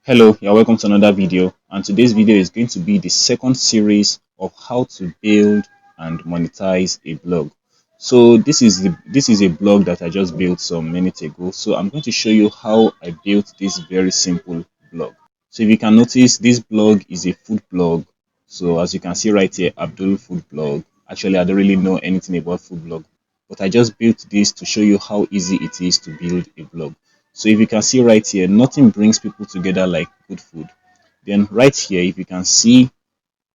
Hello, you're welcome to another video, and today's video is going to be the second series of how to build and monetize a blog. So this is a blog that I just built some minutes ago. So I'm going to show you how I built this very simple blog. So if you can notice, this blog is a food blog. So as you can see right here, Abdul food blog. Actually, I don't really know anything about food blog, but I just built this to show you how easy it is to build a blog. So if you can see right here, nothing brings people together like good food. Then right here, if you can see,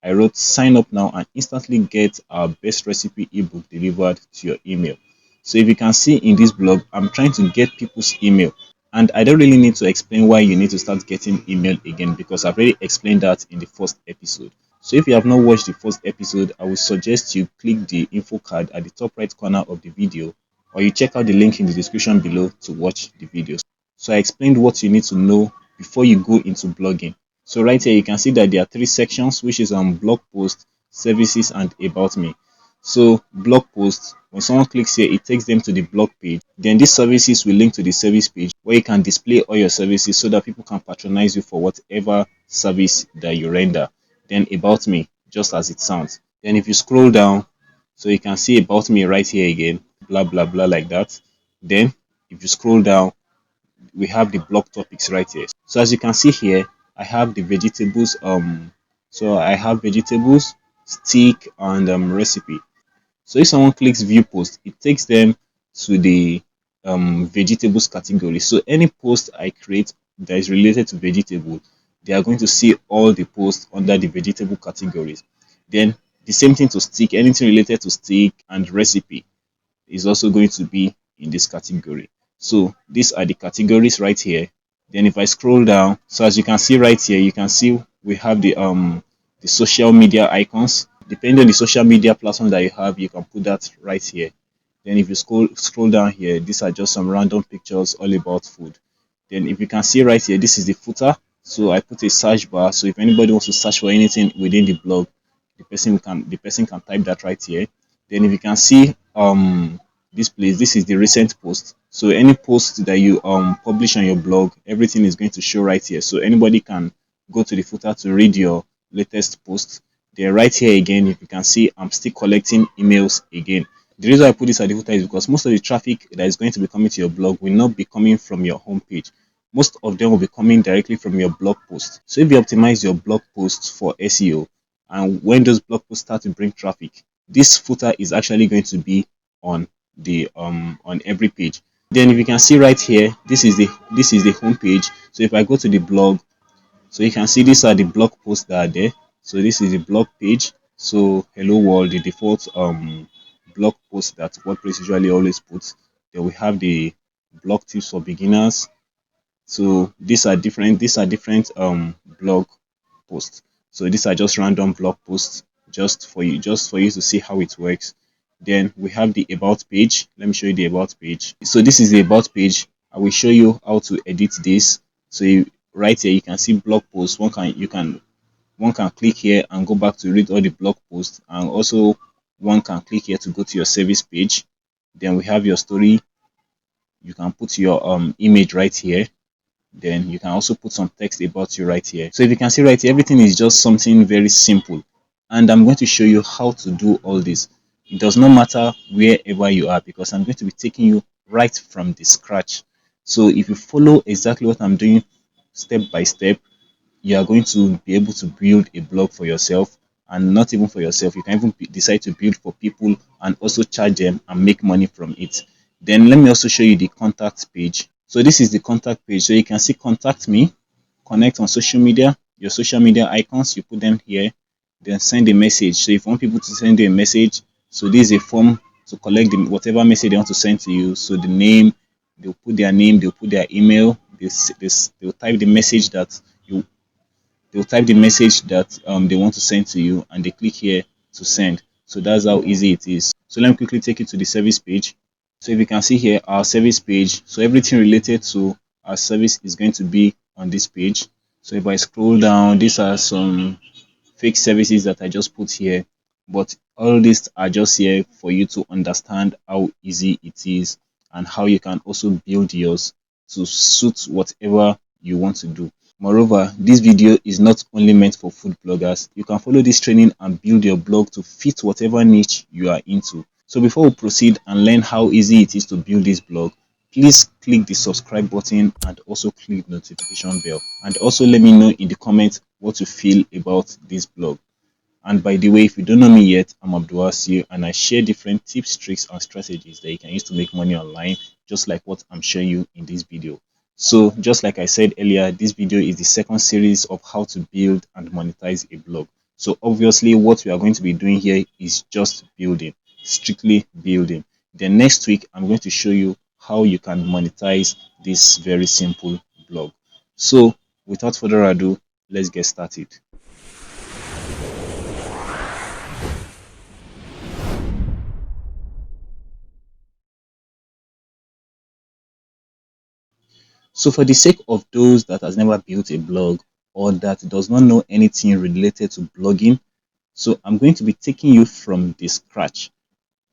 I wrote sign up now and instantly get our best recipe ebook delivered to your email. So if you can see in this blog, I'm trying to get people's email. And I don't really need to explain why you need to start getting email again, because I've already explained that in the first episode. So if you have not watched the first episode, I would suggest you click the info card at the top right corner of the video, or you check out the link in the description below to watch the videos. So I explained what you need to know before you go into blogging. So right here, you can see that there are three sections, which is on blog post, services, and about me. So blog post, when someone clicks here, it takes them to the blog page. Then these services will link to the service page where you can display all your services so that people can patronize you for whatever service that you render. Then about me, just as it sounds. Then if you scroll down, so you can see about me right here again, blah blah blah like that. Then if you scroll down, we have the blog topics right here. So as you can see here, I have the vegetables. So I have vegetables, stick, and recipe. So if someone clicks view post, it takes them to the vegetables category. So any post I create that is related to vegetable, they are going to see all the posts under the vegetable categories. Then the same thing to stick, anything related to stick and recipe is also going to be in this category. So these are the categories right here. Then if I scroll down, so as you can see right here, you can see we have the social media icons. Depending on the social media platform that you have, you can put that right here. Then if you scroll down here, these are just some random pictures all about food. Then if you can see right here, this is the footer. So I put a search bar. So if anybody wants to search for anything within the blog, the person can type that right here. Then if you can see this place, this is the recent post. So any post that you publish on your blog, everything is going to show right here. So anybody can go to the footer to read your latest post. Then right here again, if you can see, I'm still collecting emails again. The reason I put this at the footer is because most of the traffic that is going to be coming to your blog will not be coming from your homepage. Most of them will be coming directly from your blog post. So if you optimize your blog posts for SEO, and when those blog posts start to bring traffic, this footer is actually going to be on the on every page. Then if you can see right here, this is the home page. So if I go to the blog, so you can see these are the blog posts that are there. So this is the blog page. So hello world, the default blog post that WordPress usually always puts. Then we have the blog tips for beginners. So these are different blog posts. So these are just random blog posts just for you to see how it works. Then we have the about page. Let me show you the about page. So this is the about page. I will show you how to edit this. So right here you can see blog posts. One can click here and go back to read all the blog posts, and also one can click here to go to your service page. Then we have your story. You can put your image right here. Then you can also put some text about you right here. So if you can see right here, everything is just something very simple, and I'm going to show you how to do all this. It does not matter wherever you are, because I'm going to be taking you right from the scratch. So if you follow exactly what I'm doing step by step, you are going to be able to build a blog for yourself. And not even for yourself, you can even decide to build for people and also charge them and make money from it. Then let me also show you the contact page. So this is the contact page. So you can see contact me, connect on social media, your social media icons, you put them here, then send a message. So if you want people to send you a message, so this is a form to collect whatever message they want to send to you. So the name, they'll put their name, they'll put their email, they'll type the message that they want to send to you, and they click here to send. So that's how easy it is. So let me quickly take you to the service page. So if you can see here, our service page, so everything related to our service is going to be on this page. So if I scroll down, these are some fake services that I just put here, but all these are just here for you to understand how easy it is and how you can also build yours to suit whatever you want to do. Moreover, this video is not only meant for food bloggers. You can follow this training and build your blog to fit whatever niche you are into. So before we proceed and learn how easy it is to build this blog, please click the subscribe button and also click the notification bell. And also let me know in the comments what you feel about this blog. And by the way, if you don't know me yet, I'm Abdul-wasi and I share different tips, tricks, and strategies that you can use to make money online, just like what I'm showing you in this video. So just like I said earlier, this video is the second series of how to build and monetize a blog. So obviously what we are going to be doing here is just building, strictly building. Then next week, I'm going to show you how you can monetize this very simple blog. So without further ado, let's get started. So for the sake of those that has never built a blog or that does not know anything related to blogging, so I'm going to be taking you from the scratch.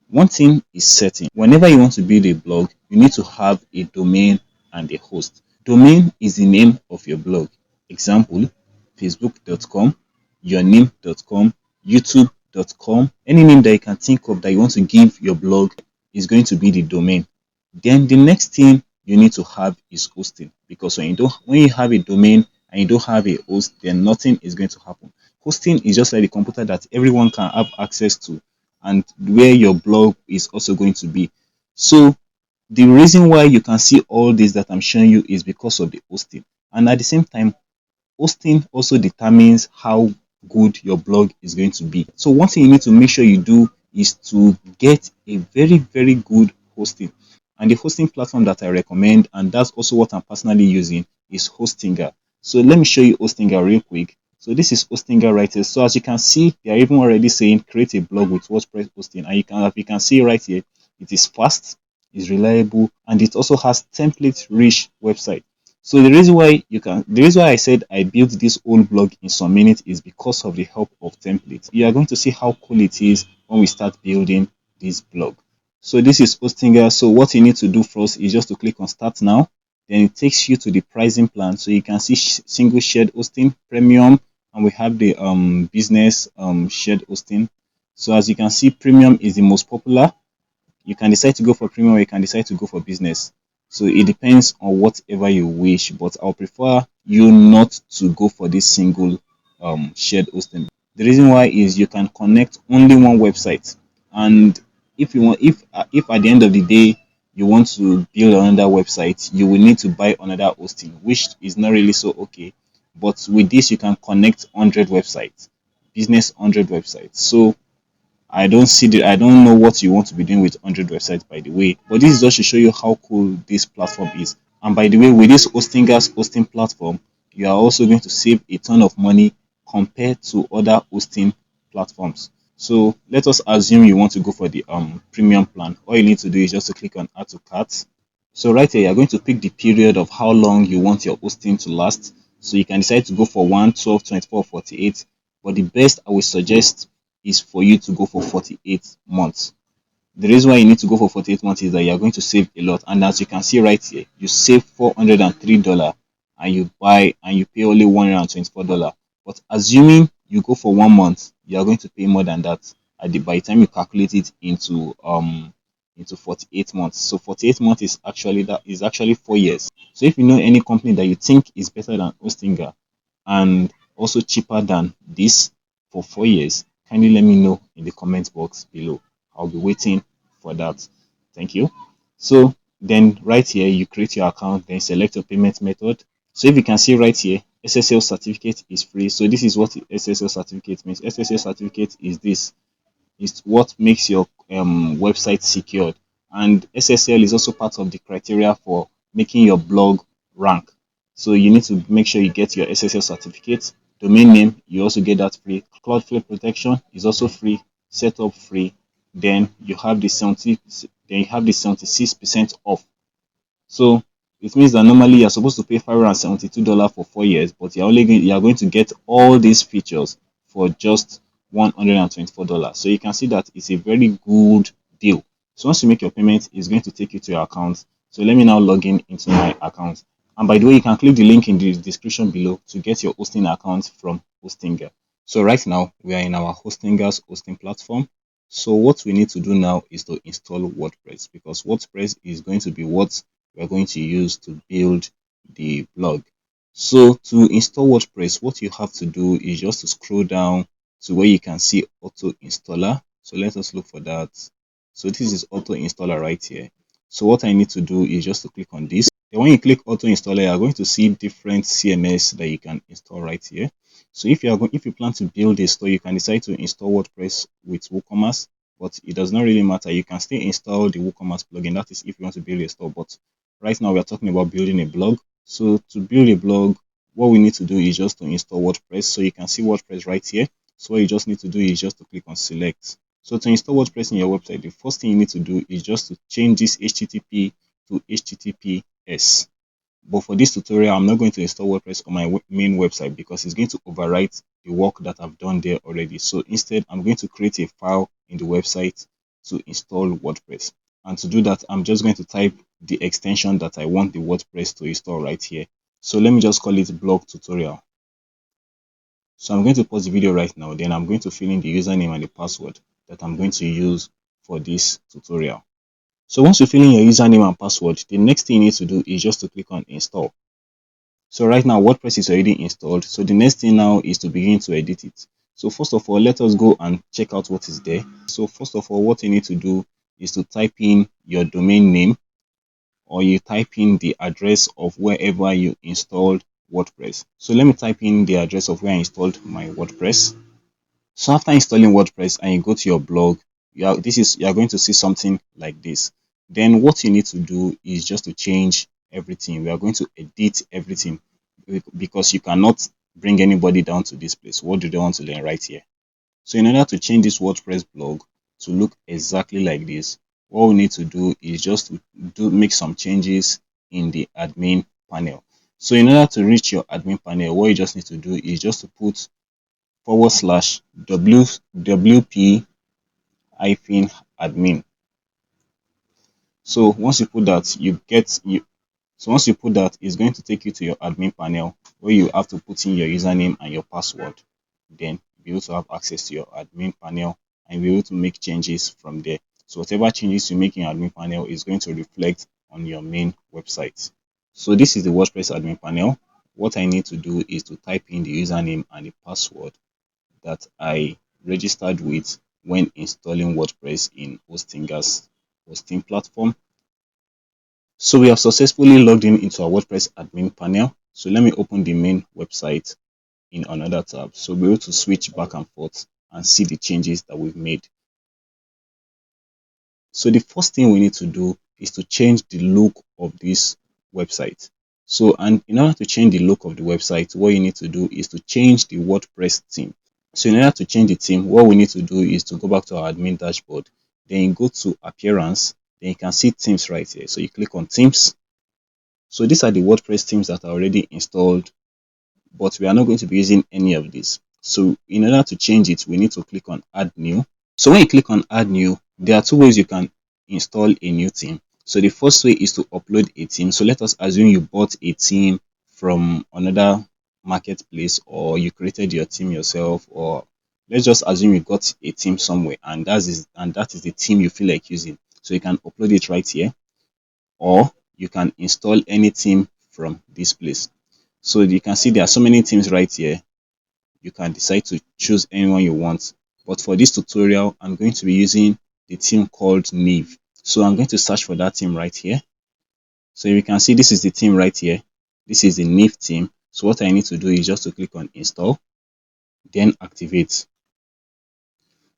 One thing is certain, whenever you want to build a blog, you need to have a domain and a host. Domain is the name of your blog. Example, facebook.com, yourname.com, youtube.com. Any name that you can think of that you want to give your blog is going to be the domain. Then the next thing you need to have is hosting, because when you have a domain and you don't have a host, then nothing is going to happen. Hosting is just like the computer that everyone can have access to and where your blog is also going to be. So the reason why you can see all this that I'm showing you is because of the hosting. And at the same time, hosting also determines how good your blog is going to be. So one thing you need to make sure you do is to get a very good hosting. And the hosting platform that I recommend, and that's also what I'm personally using, is Hostinger. So let me show you Hostinger real quick. So this is Hostinger right here. So as you can see, they are even already saying create a blog with WordPress hosting. And you can see right here, it is fast, it's reliable, and it also has template-rich website. So the reason why I said I built this whole blog in some minutes is because of the help of templates. You are going to see how cool it is when we start building this blog. So this is Hostinger. So what you need to do first is just to click on start now. Then it takes you to the pricing plan. So you can see single shared hosting, premium, and we have the business shared hosting. So as you can see, premium is the most popular. You can decide to go for premium or you can decide to go for business. So it depends on whatever you wish, but I'll prefer you not to go for this single shared hosting. The reason why is you can connect only one website, and if at the end of the day you want to build another website, you will need to buy another hosting, which is not really so okay. But with this, you can connect 100 websites, business 100 websites. So I don't know what you want to be doing with 100 websites, by the way, but this is just to show you how cool this platform is. And by the way, with this hosting platform, you are also going to save a ton of money compared to other hosting platforms. So let us assume you want to go for the premium plan. All you need to do is just to click on add to cart. So right here, you're going to pick the period of how long you want your hosting to last. So you can decide to go for 1, 12, 24, 48. But the best I would suggest is for you to go for 48 months. The reason why you need to go for 48 months is that you're going to save a lot. And as you can see right here, you save $403 and you pay only $124. But assuming you go for 1 month, you are going to pay more than that by the time you calculate it into 48 months. So 48 months is actually 4 years. So if you know any company that you think is better than Hostinger and also cheaper than this for 4 years, kindly let me know in the comment box below. I'll be waiting for that. Thank you. So then right here, you create your account, then select your payment method. So if you can see right here, SSL certificate is free. So this is what SSL certificate means. SSL certificate is this. It's what makes your website secured. And SSL is also part of the criteria for making your blog rank. So you need to make sure you get your SSL certificate. Domain name, you also get that free. Cloudflare protection is also free. Setup free. Then you have the 76% off. So it means that normally you're supposed to pay $572 for 4 years, but you are going to get all these features for just $124. So you can see that it's a very good deal. So once you make your payment, it's going to take you to your account. So let me now log in into my account. And by the way, you can click the link in the description below to get your hosting account from Hostinger. So right now we are in our Hostinger's hosting platform. So what we need to do now is to install WordPress, because WordPress is going to be what we are going to use to build the blog. So to install WordPress, what you have to do is just to scroll down to where you can see auto installer. So let us look for that. So this is auto installer right here. So what I need to do is just to click on this. And when you click auto installer, you are going to see different CMS that you can install right here. So if you plan to build a store, you can decide to install WordPress with WooCommerce, but it does not really matter. You can still install the WooCommerce plugin. That is if you want to build a store. But right now we are talking about building a blog. So to build a blog, what we need to do is just to install WordPress. So you can see WordPress right here. So what you just need to do is just to click on select. So to install WordPress in your website, the first thing you need to do is just to change this HTTP to HTTPS. But for this tutorial, I'm not going to install WordPress on my main website because it's going to overwrite the work that I've done there already. So instead, I'm going to create a file in the website to install WordPress. And to do that, I'm just going to type the extension that I want the WordPress to install right here. So let me just call it blog tutorial. So I'm going to pause the video right now. Then I'm going to fill in the username and the password that I'm going to use for this tutorial. So once you fill in your username and password, the next thing you need to do is just to click on install. So right now WordPress is already installed. So the next thing now is to begin to edit it. So first of all, let us go and check out what is there. So first of all, what you need to do is to type in your domain name, or you type in the address of wherever you installed WordPress. So let me type in the address of where I installed my WordPress. So after installing WordPress and you go to your blog, you are going to see something like this. Then what you need to do is just to change everything. We are going to edit everything because you cannot bring anybody down to this place. What do they want to learn right here? So in order to change this WordPress blog to look exactly like this, what we need to do is just to make some changes in the admin panel. So in order to reach your admin panel, what you just need to do is just to put /wp hyphen admin. So once you put that, once you put that, it's going to take you to your admin panel where you have to put in your username and your password. Then be able to have access to your admin panel and be able to make changes from there. So whatever changes you make in your admin panel is going to reflect on your main website. So this is the WordPress admin panel. What I need to do is to type in the username and the password that I registered with when installing WordPress in Hostinger's hosting platform. So we have successfully logged in into our WordPress admin panel. So let me open the main website in another tab. So we're able to switch back and forth and see the changes that we've made. So the first thing we need to do is to change the look of this website. So, and in order to change the look of the website, what you need to do is to change the WordPress theme. So in order to change the theme, what we need to do is to go back to our admin dashboard. Then you go to appearance. Then you can see themes right here. So you click on themes. So these are the WordPress themes that are already installed, but we are not going to be using any of these. So in order to change it, we need to click on add new. So when you click on add new, there are two ways you can install a new theme. So the first way is to upload a theme. So let us assume you bought a theme from another marketplace, or you created your theme yourself, or let's just assume you got a theme somewhere and that is the theme you feel like using. So you can upload it right here, or you can install any theme from this place. So you can see there are so many themes right here. You can decide to choose anyone you want. But for this tutorial, I'm going to be using the theme called Neve. So I'm going to search for that theme right here. So you can see this is the theme right here. This is the Neve theme. So what I need to do is just to click on install, then activate.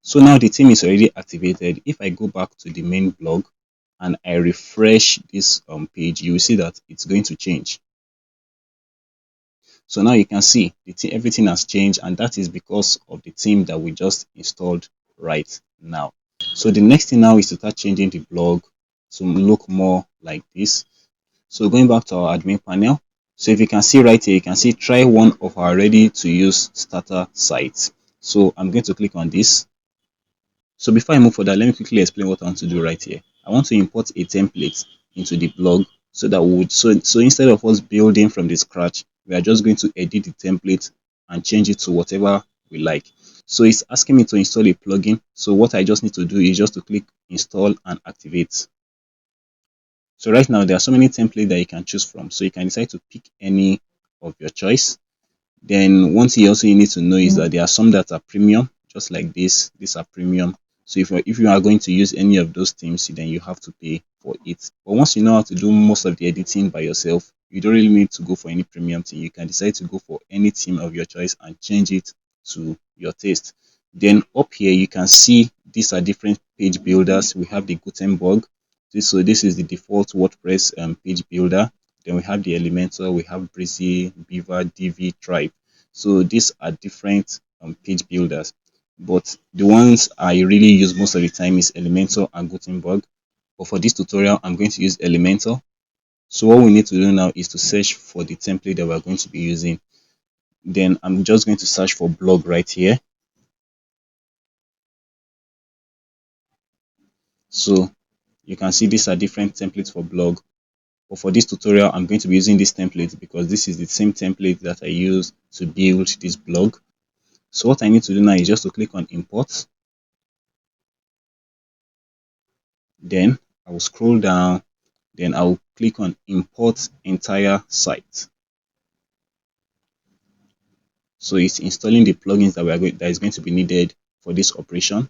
So now the theme is already activated. If I go back to the main blog and I refresh this page, you will see that it's going to change. So now you can see everything has changed, and that is because of the theme that we just installed right now. So the next thing now is to start changing the blog to look more like this. So going back to our admin panel. So if you can see right here, you can see try one of our ready to use starter sites. So I'm going to click on this. So before I move further, let me quickly explain what I want to do right here. I want to import a template into the blog so that we would so instead of us building from the scratch, we are just going to edit the template and change it to whatever we like. So it's asking me to install a plugin. So what I just need to do is just to click install and activate. So right now there are so many templates that you can choose from. So you can decide to pick any of your choice. Then one thing also you need to know is that there are some that are premium, just like this. These are premium. So if you are going to use any of those themes, then you have to pay for it. But once you know how to do most of the editing by yourself, you don't really need to go for any premium thing. You can decide to go for any theme of your choice and change it to your taste. Then up here you can see these are different page builders. We have the Gutenberg. So this is the default WordPress page builder. Then we have the Elementor, we have Breezy, Beaver, Divi, Tribe. So these are different page builders. But the ones I really use most of the time is Elementor and Gutenberg. But for this tutorial, I'm going to use Elementor. So what we need to do now is to search for the template that we're going to be using. Then I'm just going to search for blog right here. So you can see these are different templates for blog. But for this tutorial, I'm going to be using this template because this is the same template that I use to build this blog. So what I need to do now is just to click on import. Then I will scroll down. Then I will click on import entire site. So it's installing the plugins that is going to be needed for this operation.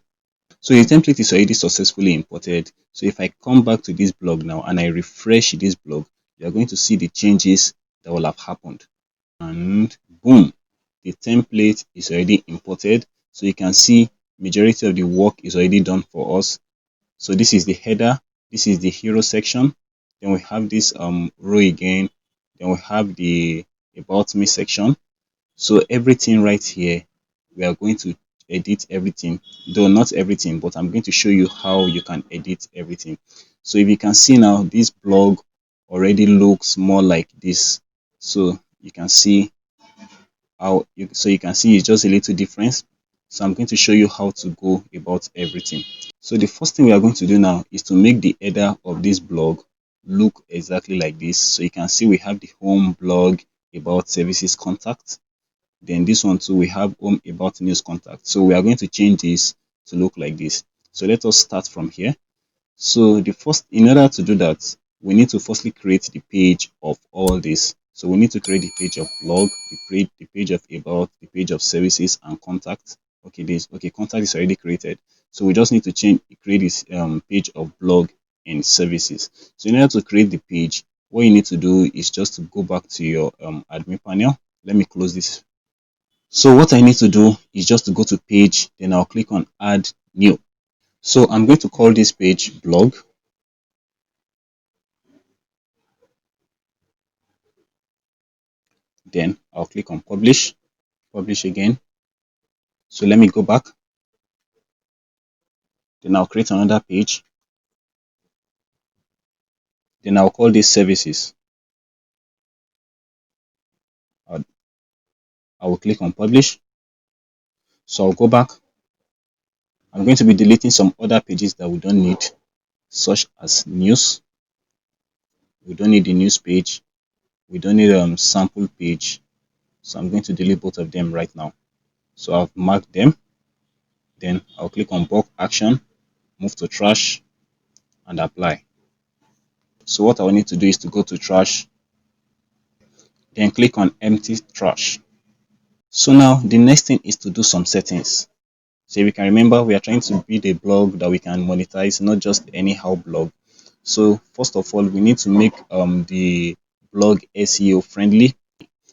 So the template is already successfully imported. So if I come back to this blog now and I refresh this blog, you are going to see the changes that will have happened. And boom, the template is already imported. So you can see majority of the work is already done for us. So this is the header, this is the hero section. Then we have this row again. Then we have the about me section. So everything right here, we are going to edit everything, though not everything, but I'm going to show you how you can edit everything. So if you can see now, this blog already looks more like this. So you can see so you can see it's just a little difference. So I'm going to show you how to go about everything. So the first thing we are going to do now is to make the header of this blog look exactly like this. So you can see we have the home, blog, about services, contact. Then this one too, we have home, about, news, contact. So we are going to change this to look like this. So let us start from here. So in order to do that, we need to firstly create the page of all this. So we need to create the page of blog, the page of about, the page of services and contact. Okay, contact is already created. So we just need to create this page of blog and services. So in order to create the page, what you need to do is just to go back to your admin panel. Let me close this. So what I need to do is just to go to page, then I'll click on add new. So I'm going to call this page blog. Then I'll click on publish, publish again. So let me go back. Then I'll create another page. Then I'll call this services. I will click on publish. So I'll go back. I'm going to be deleting some other pages that we don't need, such as news. We don't need the news page. We don't need sample page. So I'm going to delete both of them right now. So I've marked them. Then I'll click on bulk action, move to trash, and apply. So what I will need to do is to go to trash, then click on empty trash. So now the next thing is to do some settings. So if you can remember, we are trying to build a blog that we can monetize, not just anyhow blog. So first of all, we need to make the blog SEO friendly.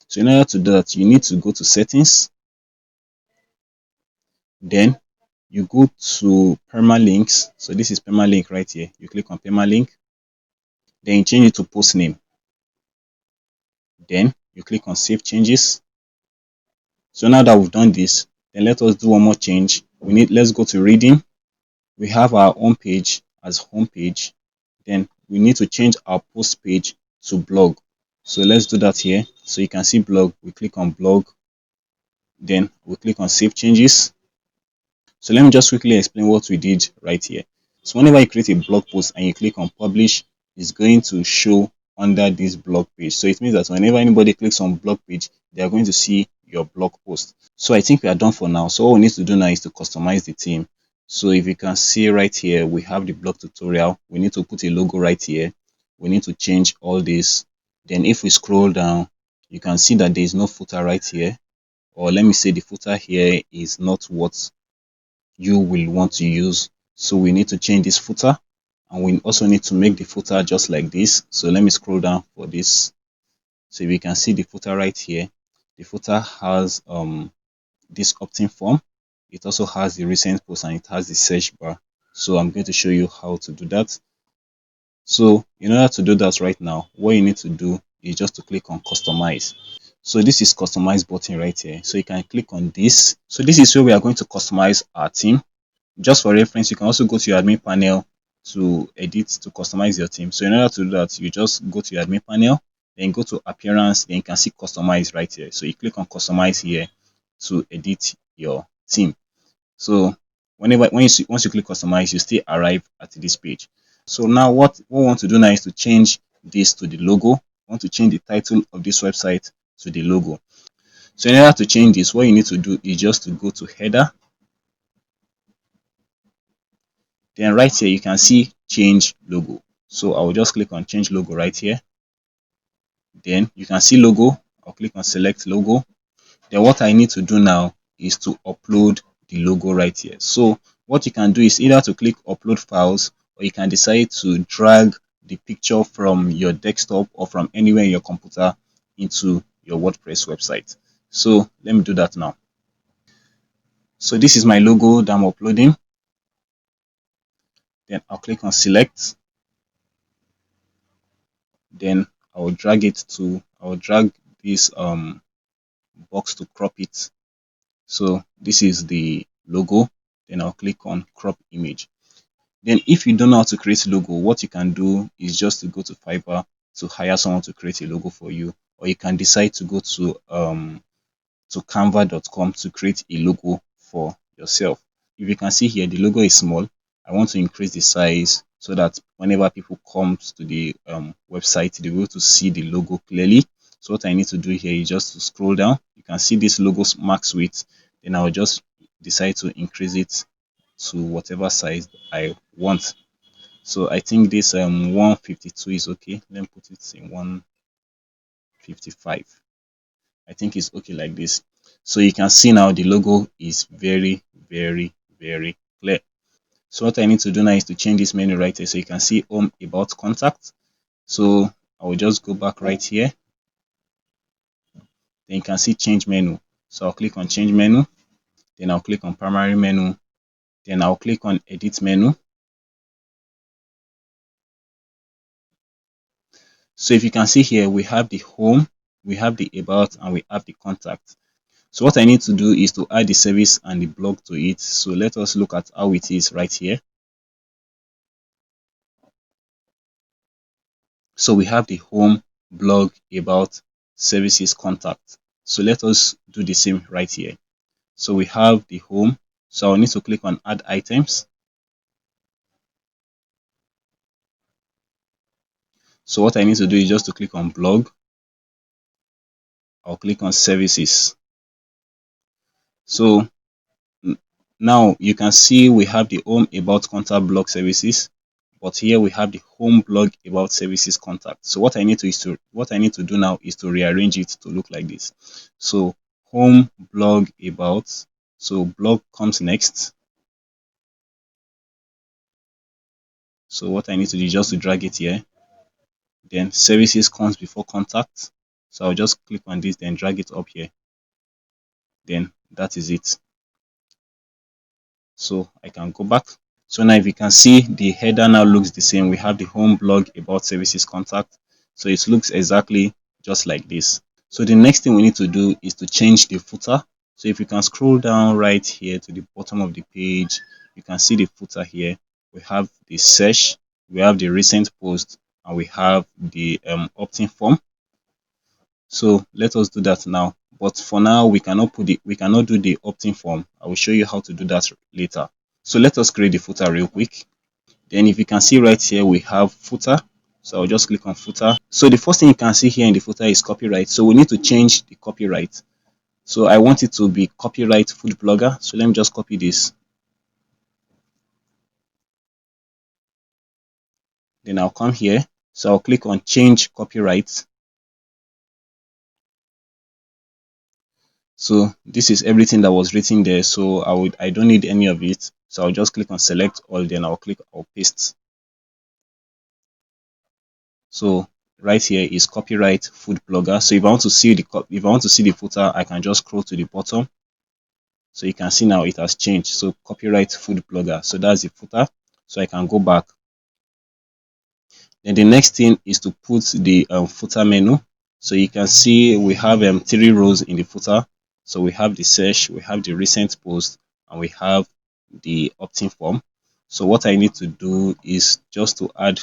So in order to do that, you need to go to settings. Then you go to permalinks. So this is permalink right here. You click on permalink. Then you change it to post name. Then you click on save changes. So now that we've done this, then let us do one more change. Let's go to reading. We have our home page as home page. Then we need to change our post page to blog. So let's do that here. So you can see blog. We click on blog. Then we click on save changes. So let me just quickly explain what we did right here. So whenever you create a blog post and you click on publish, it's going to show under this blog page. So it means that whenever anybody clicks on blog page, they are going to see your blog post. So I think we are done for now. So all we need to do now is to customize the theme. So if you can see right here, we have the blog tutorial. We need to put a logo right here. We need to change all this. Then if we scroll down, you can see that there is no footer right here. Or let me say the footer here is not what you will want to use. So we need to change this footer, and we also need to make the footer just like this. So let me scroll down for this. So we can see the footer right here. The footer has this opt-in form. It also has the recent post and it has the search bar. So I'm going to show you how to do that. So in order to do that right now, what you need to do is just to click on customize. So this is customize button right here. So you can click on this. So this is where we are going to customize our theme. Just for reference, you can also go to your admin panel to edit, to customize your theme. So in order to do that, you just go to your admin panel, then go to appearance, then you can see customize right here. So you click on customize here to edit your theme. So once you click customize, you still arrive at this page. So now what we want to do now is to change this to the logo. We want to change the title of this website to the logo. So in order to change this, what you need to do is just to go to header. Then right here, you can see change logo. So I will just click on change logo right here. Then you can see logo. I'll click on select logo. Then what I need to do now is to upload the logo right here. So what you can do is either to click upload files, or you can decide to drag the picture from your desktop or from anywhere in your computer into your WordPress website. So let me do that now. So this is my logo that I'm uploading. Then I'll click on select. Then I will drag this box to crop it. So this is the logo. Then I'll click on crop image. Then if you don't know how to create a logo, what you can do is just to go to Fiverr to hire someone to create a logo for you, or you can decide to go to canva.com to create a logo for yourself. If you can see here, the logo is small. I want to increase the size so that whenever people come to the website, they will be able to see the logo clearly. So what I need to do here is just to scroll down. You can see this logo max width. Then I will just decide to increase it to whatever size I want. So I think this 152 is okay. Let me put it in 155. I think it's okay like this. So you can see now the logo is very, very, very clear. So what I need to do now is to change this menu right here. So you can see home, about, contact. So I will just go back right here. Then you can see change menu. So I'll click on change menu. Then I'll click on primary menu. Then I'll click on edit menu. So if you can see here, we have the home, we have the about, and we have the contact. So what I need to do is to add the service and the blog to it. So let us look at how it is right here. So we have the home, blog, about, services, contact. So let us do the same right here. So we have the home. So I'll need to click on add items. So what I need to do is just to click on blog. I'll click on services. So now you can see we have the home, about, contact, blog, services, but here we have the home, blog, about, services, contact. So what I need to do now is to rearrange it to look like this. So home, blog, about. So blog comes next. So what I need to do is just to drag it here. Then services comes before contact. So I'll just click on this, then drag it up here. Then that is it. So I can go back. So now if you can see, the header now looks the same. We have the home, blog, about, services, contact. So it looks exactly just like this. So the next thing we need to do is to change the footer. So if you can scroll down right here to the bottom of the page, you can see the footer here. We have the search, we have the recent post, and we have the opt-in form. So let us do that now. But for now, we cannot do the opt-in form. I will show you how to do that later. So let us create the footer real quick. Then if you can see right here, we have footer. So I'll just click on footer. So the first thing you can see here in the footer is copyright. So we need to change the copyright. So I want it to be copyright food blogger. So let me just copy this. Then I'll come here. So I'll click on change copyright. So this is everything that was written there. So I don't need any of it. So I'll just click on select all, then I'll paste. So right here is copyright food blogger. So if I want to see the footer, I can just scroll to the bottom. So you can see now it has changed. So copyright food blogger. So that's the footer. So I can go back. Then the next thing is to put the footer menu. So you can see we have 3 rows in the footer. So we have the search, we have the recent post, and we have the opt-in form. So what I need to do is just to add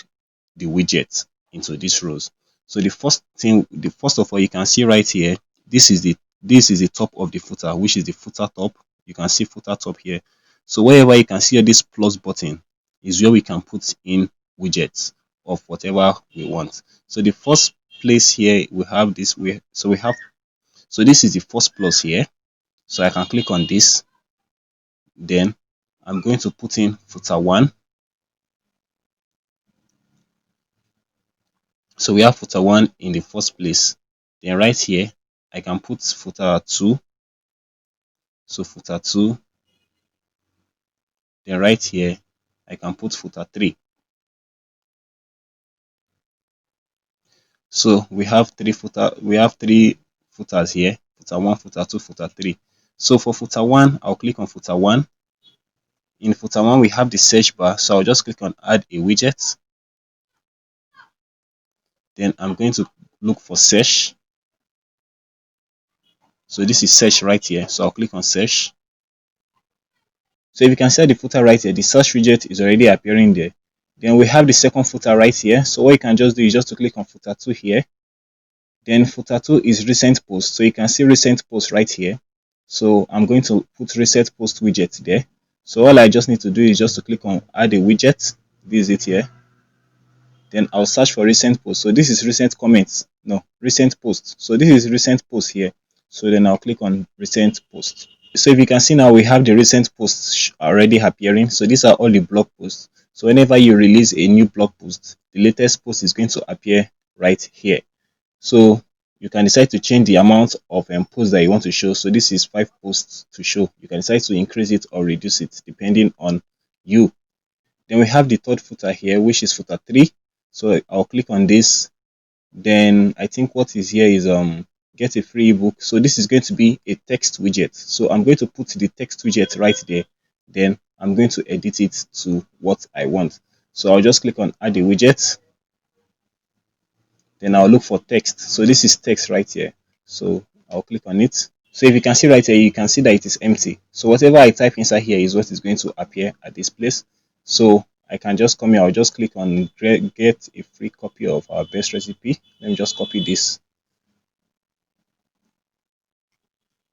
the widget into these rows. So the first of all, you can see right here, this is the top of the footer, which is the footer top. You can see footer top here. So wherever you can see this plus button is where we can put in widgets of whatever we want. So the first place here we have this so this is the first plus here. So I can click on this. Then I'm going to put in footer 1. So we have footer 1 in the first place. Then right here, I can put footer 2. So footer 2. Then right here, I can put footer 3. So we have three footers here. Footer 1, footer 2, footer 3. So for footer 1, I'll click on footer 1. In footer 1, we have the search bar. So I'll just click on add a widget. Then I'm going to look for search. So this is search right here. So I'll click on search. So if you can see the footer right here, the search widget is already appearing there. Then we have the second footer right here. So what you can just do is just to click on footer 2 here. Then footer 2 is recent post. So you can see recent post right here. So I'm going to put recent post widget there. So all I just need to do is just to click on add a widget. This is it here. Then I'll search for recent post. So this is recent comments. No, recent post. So this is recent post here. So then I'll click on recent post. So if you can see now, we have the recent posts already appearing. So these are all the blog posts. So whenever you release a new blog post, the latest post is going to appear right here. So you can decide to change the amount of posts that you want to show. So this is 5 posts to show. You can decide to increase it or reduce it depending on you. Then we have the third footer here, which is footer 3. So I'll click on this. Then I think what is here is get a free ebook. So this is going to be a text widget. So I'm going to put the text widget right there. Then I'm going to edit it to what I want. So I'll just click on add a widget. Then I'll look for text. So this is text right here. So I'll click on it. So if you can see right here, you can see that it is empty. So whatever I type inside here is what is going to appear at this place. So I can just come here. I'll just click on get a free copy of our best recipe. Let me just copy this.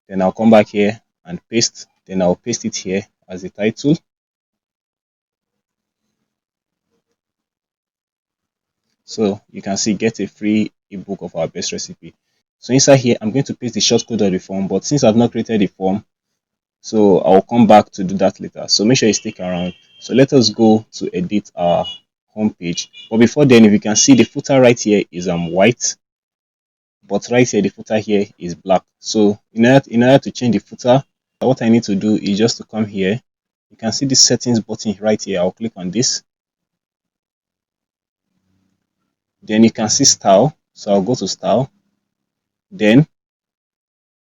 Then I'll come back here and paste. Then I'll paste it here as the title. So you can see get a free ebook of our best recipe. So inside here, I'm going to paste the shortcode of the form. But since I've not created the form, so I'll come back to do that later. So make sure you stick around. So let us go to edit our home page. But before then, if you can see the footer right here is white, but right here the footer here is black. So in order to change the footer, what I need to do is just to come here. You can see the settings button right here. I'll click on this. Then you can see style. So I'll go to style. Then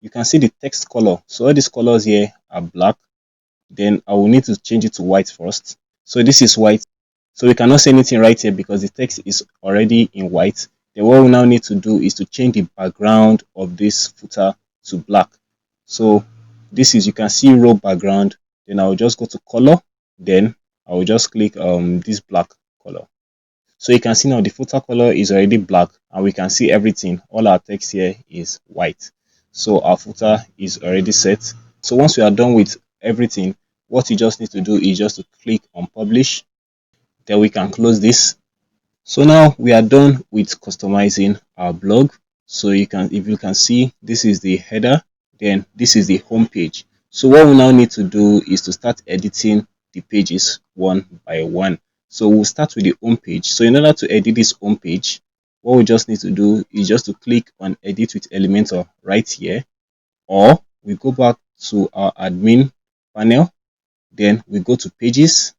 you can see the text color. So all these colors here are black. Then I will need to change it to white first. So this is white. So we cannot say anything right here because the text is already in white. Then what we now need to do is to change the background of this footer to black. So this is, you can see row background. Then I will just go to color. Then I will just click this black color. So you can see now the footer color is already black and we can see everything. All our text here is white. So our footer is already set. So once we are done with everything, what you just need to do is just to click on publish. Then we can close this. So now we are done with customizing our blog. So you can, if you can see, this is the header, then this is the home page. So what we now need to do is to start editing the pages one by one. So we'll start with the home page. So in order to edit this home page, what we just need to do is just to click on edit with Elementor right here, or we go back to our admin panel, then we go to pages,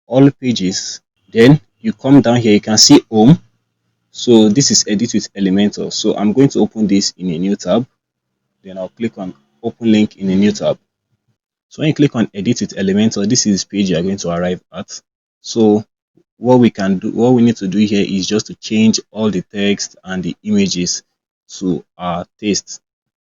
all pages, then you come down here, you can see home. So this is edit with Elementor. So I'm going to open this in a new tab, then I'll click on open link in a new tab. So when you click on edit with Elementor, this is the page you are going to arrive at. So what we need to do here is just to change all the text and the images to our taste.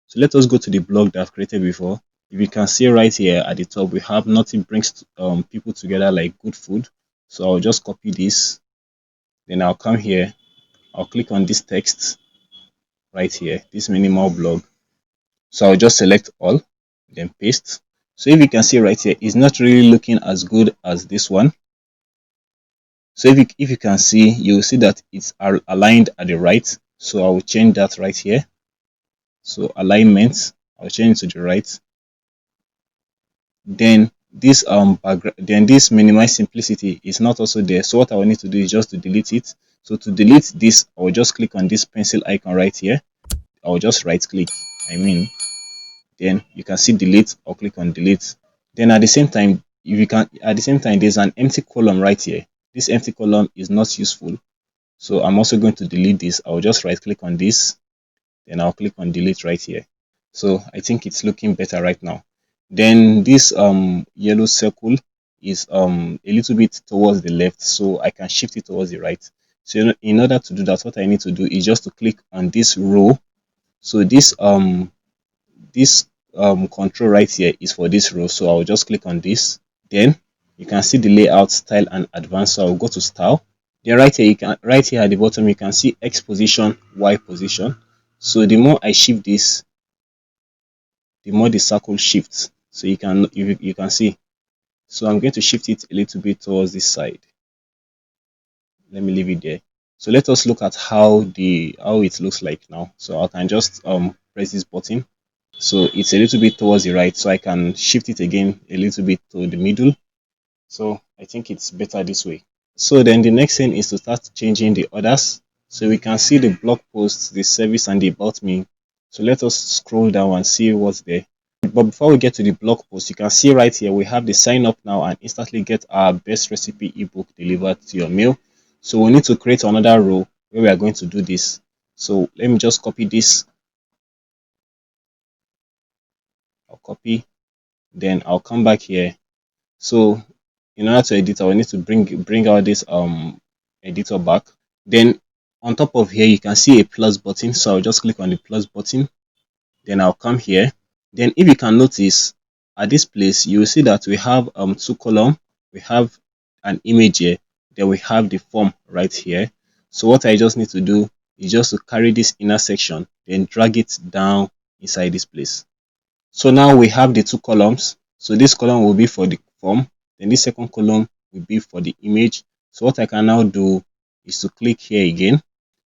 So let us go to the blog that I've created before. If you can see right here at the top, we have nothing brings people together like good food. So I'll just copy this, then I'll come here, I'll click on this text right here, this minimal blog. So I'll just select all, then paste. So if you can see right here, it's not really looking as good as this one. So if you can see, you'll see that it's aligned at the right. So I will change that right here. So alignment, I'll change it to the right. Then this background, then this minimize simplicity is not also there. So what I will need to do is just to delete it. So to delete this, I will just click on this pencil icon right here. I will just right click, then you can see delete, or click on delete. Then at the same time, if you can, at the same time, there's an empty column right here. This empty column is not useful, so I'm also going to delete this. I'll just right click on this, then I'll click on delete right here. So I think it's looking better right now. Then this yellow circle is a little bit towards the left, so I can shift it towards the right. So in order to do that, what I need to do is just to click on this row. So this control right here is for this row, so I'll just click on this. Then you can see the layout, style and advanced. So I'll go to style. Then right here, right here at the bottom, you can see X position, Y position. So the more I shift this, the more the circle shifts. So you can see. So I'm going to shift it a little bit towards this side. Let me leave it there. So let us look at how it looks like now. So I can just press this button. So it's a little bit towards the right, so I can shift it again a little bit to the middle. So I think it's better this way. So then the next thing is to start changing the orders. So we can see the blog posts, the service and the about me. So let us scroll down and see what's there. But before we get to the blog post, you can see right here we have the sign up now and instantly get our best recipe ebook delivered to your mail. So we need to create another row where we are going to do this. So let me just copy this. I'll copy, then I'll come back here. So in order to edit, I will need to bring out this editor back. Then on top of here, you can see a plus button. So I'll just click on the plus button. Then I'll come here. Then if you can notice at this place, you will see that we have two columns. We have an image here. Then we have the form right here. So what I just need to do is just to carry this inner section, then drag it down inside this place. So now we have the two columns. So this column will be for the form, then this second column will be for the image. So what I can now do is to click here again.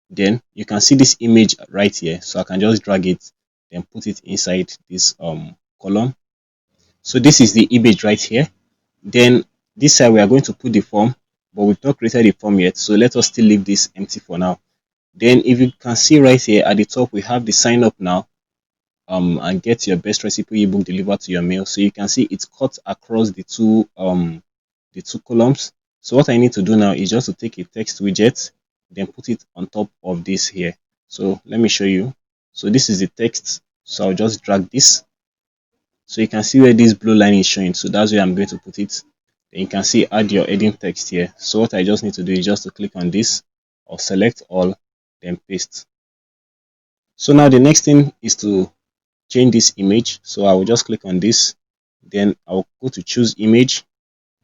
Then you can see this image right here. So I can just drag it and put it inside this column. So this is the image right here. Then this side we are going to put the form, but we've not created the form yet. So let us still leave this empty for now. Then if you can see right here at the top, we have the sign up now. And get your best recipe ebook delivered to your mail. So you can see it's cut across the two columns. So what I need to do now is just to take a text widget, then put it on top of this here. So let me show you. So this is the text. So I'll just drag this. So you can see where this blue line is showing. So that's where I'm going to put it. Then you can see add your heading text here. So what I just need to do is just to click on this or select all, then paste. So now the next thing is to change this image. So I will just click on this, then I'll go to choose image.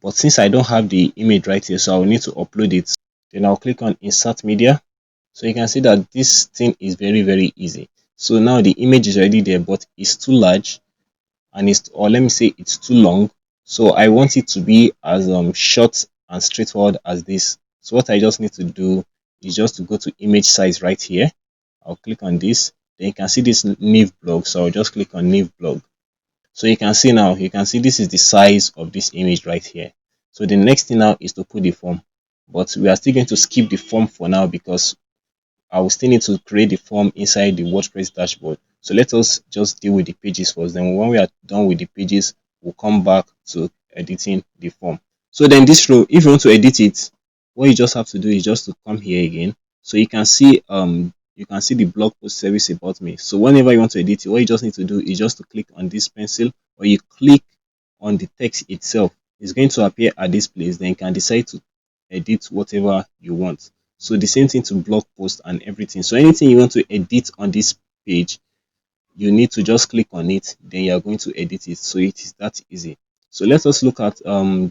But since I don't have the image right here, so I will need to upload it. Then I'll click on insert media. So you can see that this thing is very easy. So now the image is already there, but it's too large and or let me say it's too long. So I want it to be as short and straightforward as this. So what I just need to do is just to go to image size right here. I'll click on this. Then you can see this Nave blog. So I'll just click on Nave blog. So you can see now, you can see this is the size of this image right here. So the next thing now is to put the form. But we are still going to skip the form for now because I will still need to create the form inside the WordPress dashboard. So let us just deal with the pages first. Then when we are done with the pages, we'll come back to editing the form. So then this row, if you want to edit it, what you just have to do is just to come here again. So you can see the blog post service about me. So whenever you want to edit it, what you just need to do is just to click on this pencil, or you click on the text itself. It's going to appear at this place. Then you can decide to edit whatever you want. So the same thing to blog post and everything. So anything you want to edit on this page, you need to just click on it, then you are going to edit it. So it is that easy. So let us look at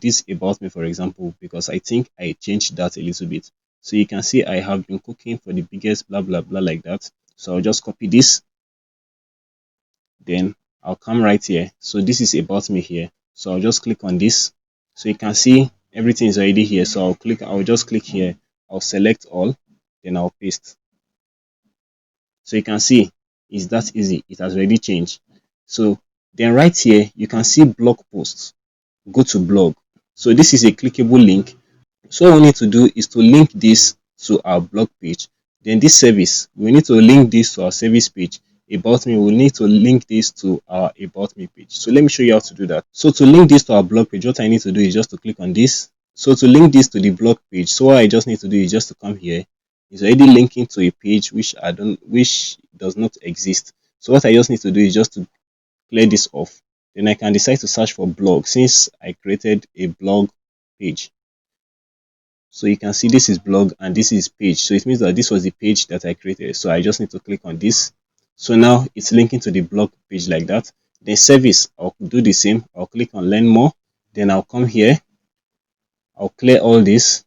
this about me, for example, because I think I changed that a little bit. So you can see I have been cooking for the biggest blah blah blah like that. So I'll just copy this, then I'll come right here. So this is about me here. So I'll just click on this. So you can see everything is already here. So I'll just click here. I'll select all, then I'll paste. So you can see it's that easy. It has already changed. So then right here, you can see blog posts. Go to blog. So this is a clickable link. So all we need to do is to link this to our blog page. Then this service, we need to link this to our service page. About me, we need to link this to our about me page. So let me show you how to do that. So to link this to our blog page, what I need to do is just to click on this. So to link this to the blog page, so what I just need to do is just to come here. It's already linking to a page which does not exist. So what I just need to do is just to clear this off. Then I can decide to search for blog since I created a blog page. So you can see this is blog and this is page. So it means that this was the page that I created. So I just need to click on this. So now it's linking to the blog page like that. Then service, I'll do the same. I'll click on learn more. Then I'll come here. I'll clear all this.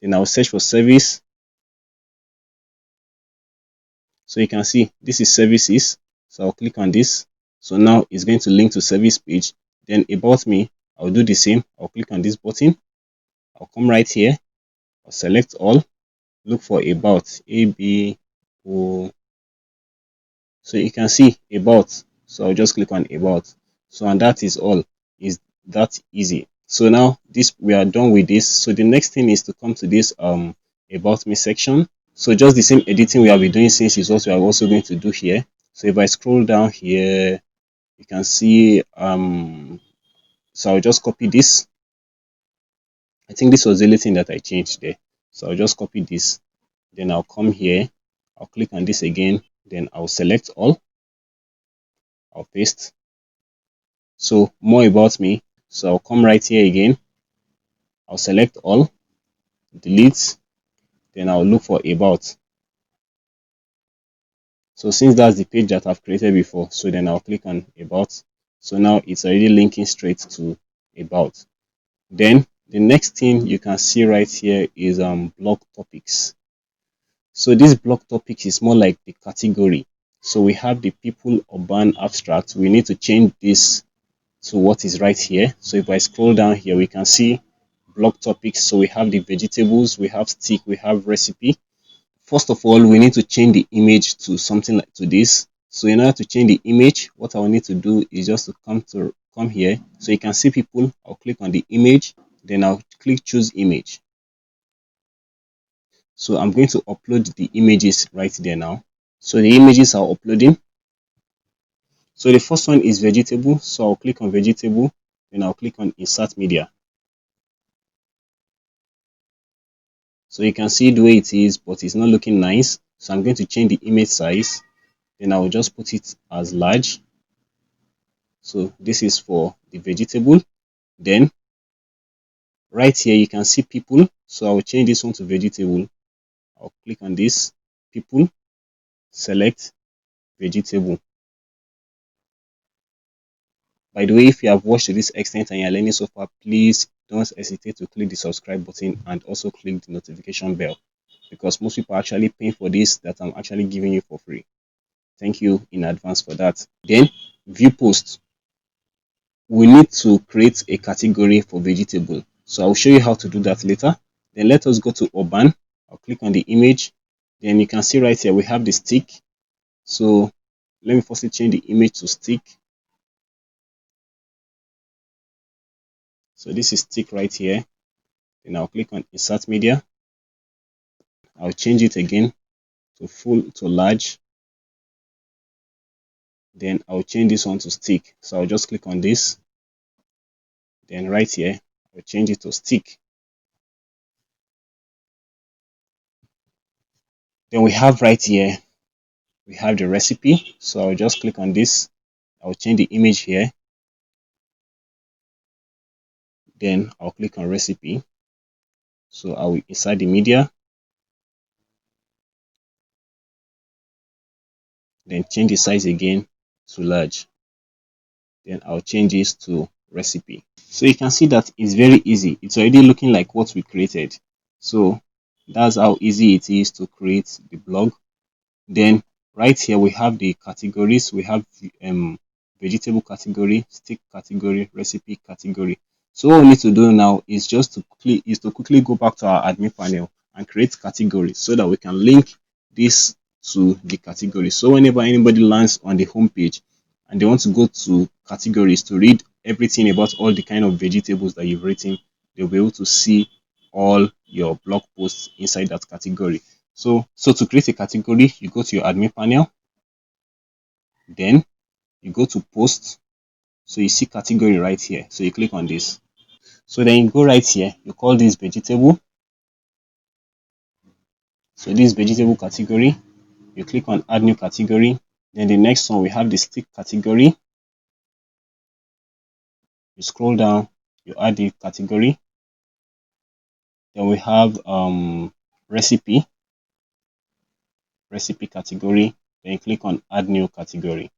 Then I'll search for service. So you can see this is services. So I'll click on this. So now it's going to link to service page. Then about me, I'll do the same. I'll click on this button. I'll come right here. I'll select all. Look for about ABO. So you can see about. So I'll just click on about. So and that is all. Is that easy? So now we are done with this. So the next thing is to come to this about me section. So just the same editing we have been doing since is what we are also going to do here. So if I scroll down here, you can see so I'll just copy this. I think this was the only thing that I changed there. So I'll just copy this. Then I'll come here. I'll click on this again. Then I'll select all. I'll paste. So more about me. So I'll come right here again. I'll select all. Delete. Then I'll look for about. So since that's the page that I've created before, so then I'll click on about. So now it's already linking straight to about. Then the next thing you can see right here is blog topics. So this blog topics is more like the category. So we have the people urban abstract. We need to change this to what is right here. So if I scroll down here, we can see blog topics. So we have the vegetables, we have stick, we have recipe. First of all, we need to change the image to something like to this. So in order to change the image, what I will need to do is just to come here. So you can see people. I'll click on the image, then I'll click choose image. So I'm going to upload the images right there now. So the images are uploading. So the first one is vegetable. So I'll click on vegetable, then I'll click on insert media. So you can see the way it is, but it's not looking nice. So I'm going to change the image size. Then I will just put it as large. So this is for the vegetable. Then right here you can see people. So I will change this one to vegetable. I'll click on this people, select vegetable. By the way, if you have watched to this extent and you're learning so far, please don't hesitate to click the subscribe button and also click the notification bell, because most people are actually paying for this that I'm actually giving you for free. Thank you in advance for that. Then view post. We need to create a category for vegetable. So I'll show you how to do that later. Then let us go to urban. I'll click on the image. Then you can see right here we have the stick. So let me firstly change the image to stick. So this is stick right here. Then I'll click on insert media. I'll change it again to full to large. Then I'll change this one to stick. So I'll just click on this. Then right here, I'll change it to stick. Then we have right here, we have the recipe. So I'll just click on this. I'll change the image here. Then I'll click on recipe. So I will insert the media. Then change the size again to large. Then I'll change this to recipe. So you can see that it's very easy. It's already looking like what we created. So that's how easy it is to create the blog. Then right here we have the categories. We have vegetable category, stick category, recipe category. So what we need to do now is just to quickly go back to our admin panel and create categories so that we can link this to the category. So whenever anybody lands on the home page and they want to go to categories to read everything about all the kind of vegetables that you've written, they'll be able to see all your blog posts inside that category. So to create a category, you go to your admin panel, then you go to post. So you see category right here. So you click on this. So then you go right here, you call this vegetable. So this vegetable category, you click on add new category. Then the next one, we have the stick category. You scroll down, you add the category. Then we have recipe category. Then you click on add new category.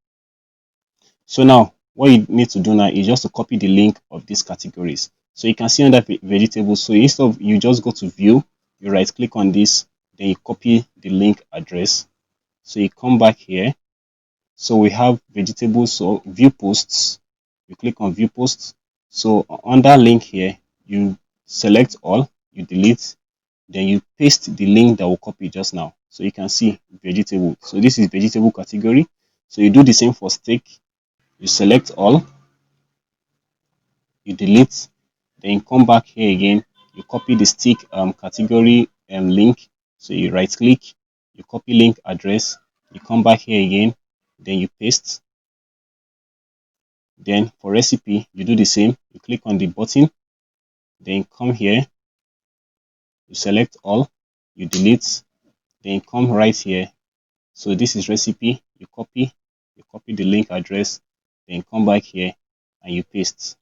So now what you need to do now is just to copy the link of these categories. So you can see under vegetables. So instead of you just go to view, you right click on this, then you copy the link address. So you come back here. So we have vegetables, so view posts. You click on view posts. So under link here, you select all, you delete, then you paste the link that we copied just now. So you can see vegetable. So this is vegetable category. So you do the same for steak. You select all, you delete, then you come back here again, you copy the stick category link. So you right click, you copy link address, you come back here again, then you paste. Then for recipe, you do the same, you click on the button, then you come here, you select all, you delete, then you come right here. So this is recipe, you copy the link address, then you come back here and you paste.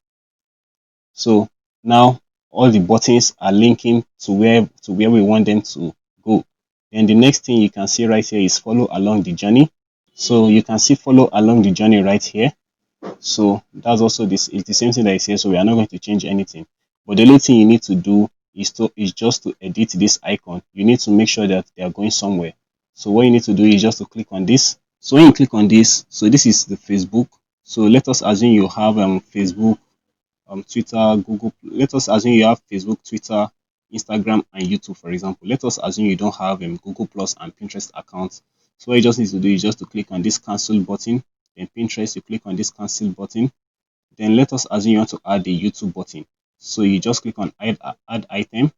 So now all the buttons are linking to where we want them to go. Then the next thing you can see right here is follow along the journey. So you can see follow along the journey right here. So that's also this is the same thing that I say. So we are not going to change anything. But the only thing you need to do is just to edit this icon. You need to make sure that they are going somewhere. So what you need to do is just to click on this. So when you click on this, so this is the Facebook. So let us assume you have Facebook, Twitter, Google. Let us assume you have Facebook, Twitter, Instagram, and YouTube, for example. Let us assume you don't have Google Plus and Pinterest accounts. So what you just need to do is just to click on this cancel button. Then Pinterest, you click on this cancel button. Then let us assume you want to add the YouTube button. So you just click on add item.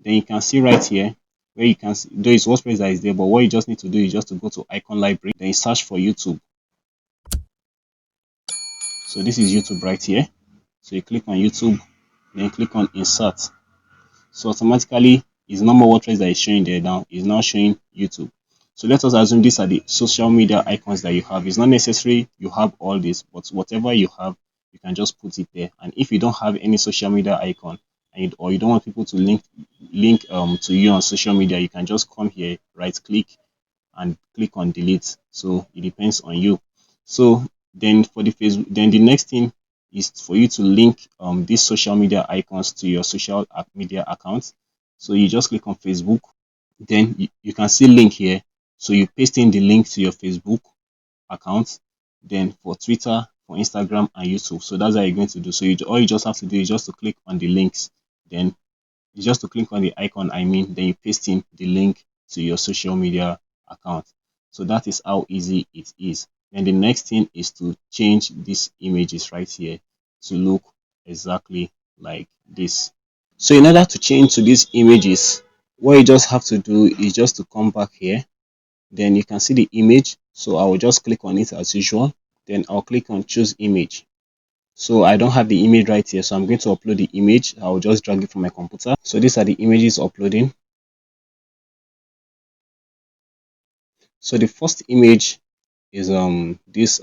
Then you can see right here where you can see, though it's WordPress that is there, but what you just need to do is just to go to icon library, then you search for YouTube. So this is YouTube right here. So you click on YouTube, then click on insert. So automatically it's no more WordPress that is showing there now, it's now showing YouTube. So let us assume these are the social media icons that you have. It's not necessary you have all this, but whatever you have, you can just put it there. And if you don't have any social media icon, or you don't want people to link to you on social media, you can just come here, right click, and click on delete. So it depends on you. So then for the Facebook, then the next thing is for you to link these social media icons to your social media accounts. So you just click on Facebook, then you can see link here. So you paste in the link to your Facebook account, then for Twitter, for Instagram, and YouTube. So that's how you're going to do. So all you just have to do is just to click on the links, then It's just to click on the icon, I mean, then you paste in the link to your social media account. So that is how easy it is. And the next thing is to change these images right here to look exactly like this. So in order to change to these images, what you just have to do is just to come back here. Then you can see the image. So I will just click on it as usual. Then I'll click on choose image. So I don't have the image right here, so I'm going to upload the image. I'll just drag it from my computer. So these are the images uploading. So the first image is this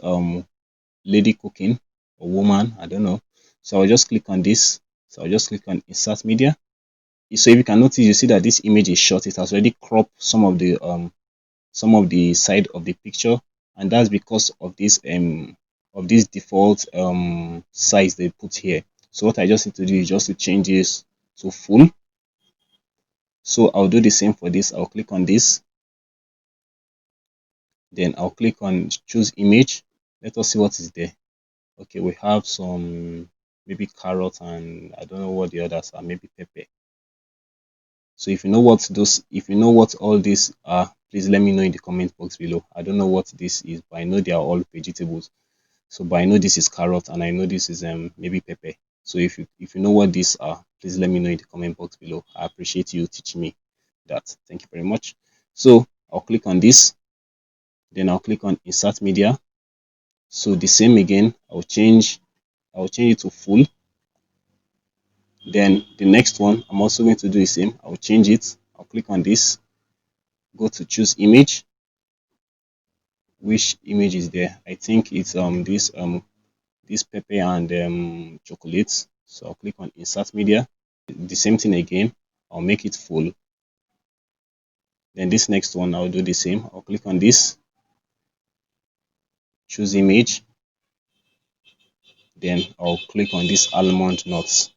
lady cooking, or woman, I don't know. So I'll just click on this. So I'll just click on insert media. So if you can notice, you see that this image is short. It has already cropped some of the side of the picture, and that's because of this default size they put here. So what I just need to do is just to change this to full. So I'll do the same for this. I'll click on this, then I'll click on choose image. Let us see what is there. Okay, we have some maybe carrot, and I don't know what the others are, maybe pepper. So if you know what all these are, please let me know in the comment box below. I don't know what this is, but I know they are all vegetables. So but I know this is carrot, and I know this is maybe pepper. So if you know what these are, please let me know in the comment box below. I appreciate you teaching me that. Thank you very much. So I'll click on this, then I'll click on insert media. So the same again, I'll change it to full. Then the next one, I'm also going to do the same. I'll change it. I'll click on this, go to choose image. Which image is there? I think it's this pepper and chocolates. So I'll click on insert media. The same thing again. I'll make it full. Then this next one, I'll do the same. I'll click on this, choose image. Then I'll click on this almond nuts.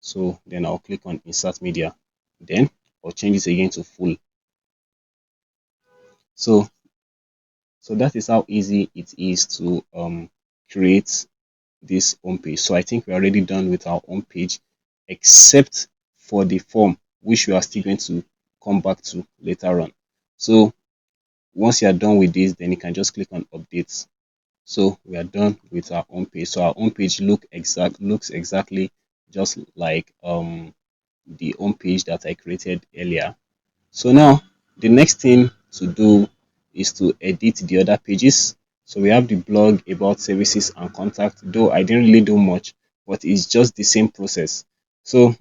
So then I'll click on insert media. Then I'll change it again to full. So that is how easy it is to create this home page. So I think we're already done with our home page, except for the form, which we are still going to come back to later on. So once you are done with this, then you can just click on updates. So we are done with our home page. So our home page looks exactly just like the home page that I created earlier. So now the next thing to do is to edit the other pages. So we have the blog, about services, and contact, though I didn't really do much, but it's just the same process. So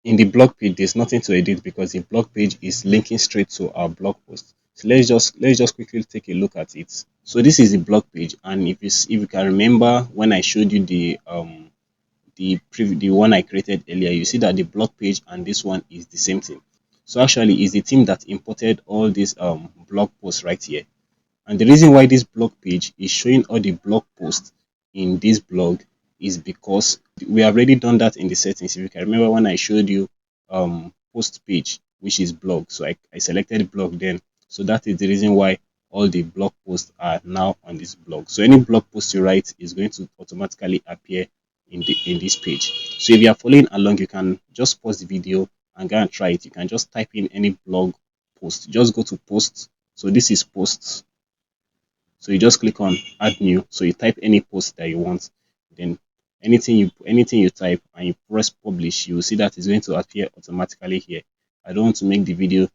in the blog page, there's nothing to edit because the blog page is linking straight to our blog post. So let's just quickly take a look at it. So this is the blog page, and if you can remember when I showed you the one I created earlier, you see that the blog page and this one is the same thing. So actually, it's the team that imported all these blog posts right here. And the reason why this blog page is showing all the blog posts in this blog is because we have already done that in the settings. If you can remember when I showed you post page, which is blog. So I selected blog then. So that is the reason why all the blog posts are now on this blog. So any blog post you write is going to automatically appear in this page. So if you are following along, you can just pause the video and go and try it. You can just type in any blog post. Just go to posts. So this is posts. So you just click on add new. So you type any post that you want. Then anything you type and you press publish, you will see that it's going to appear automatically here. I don't want to make the video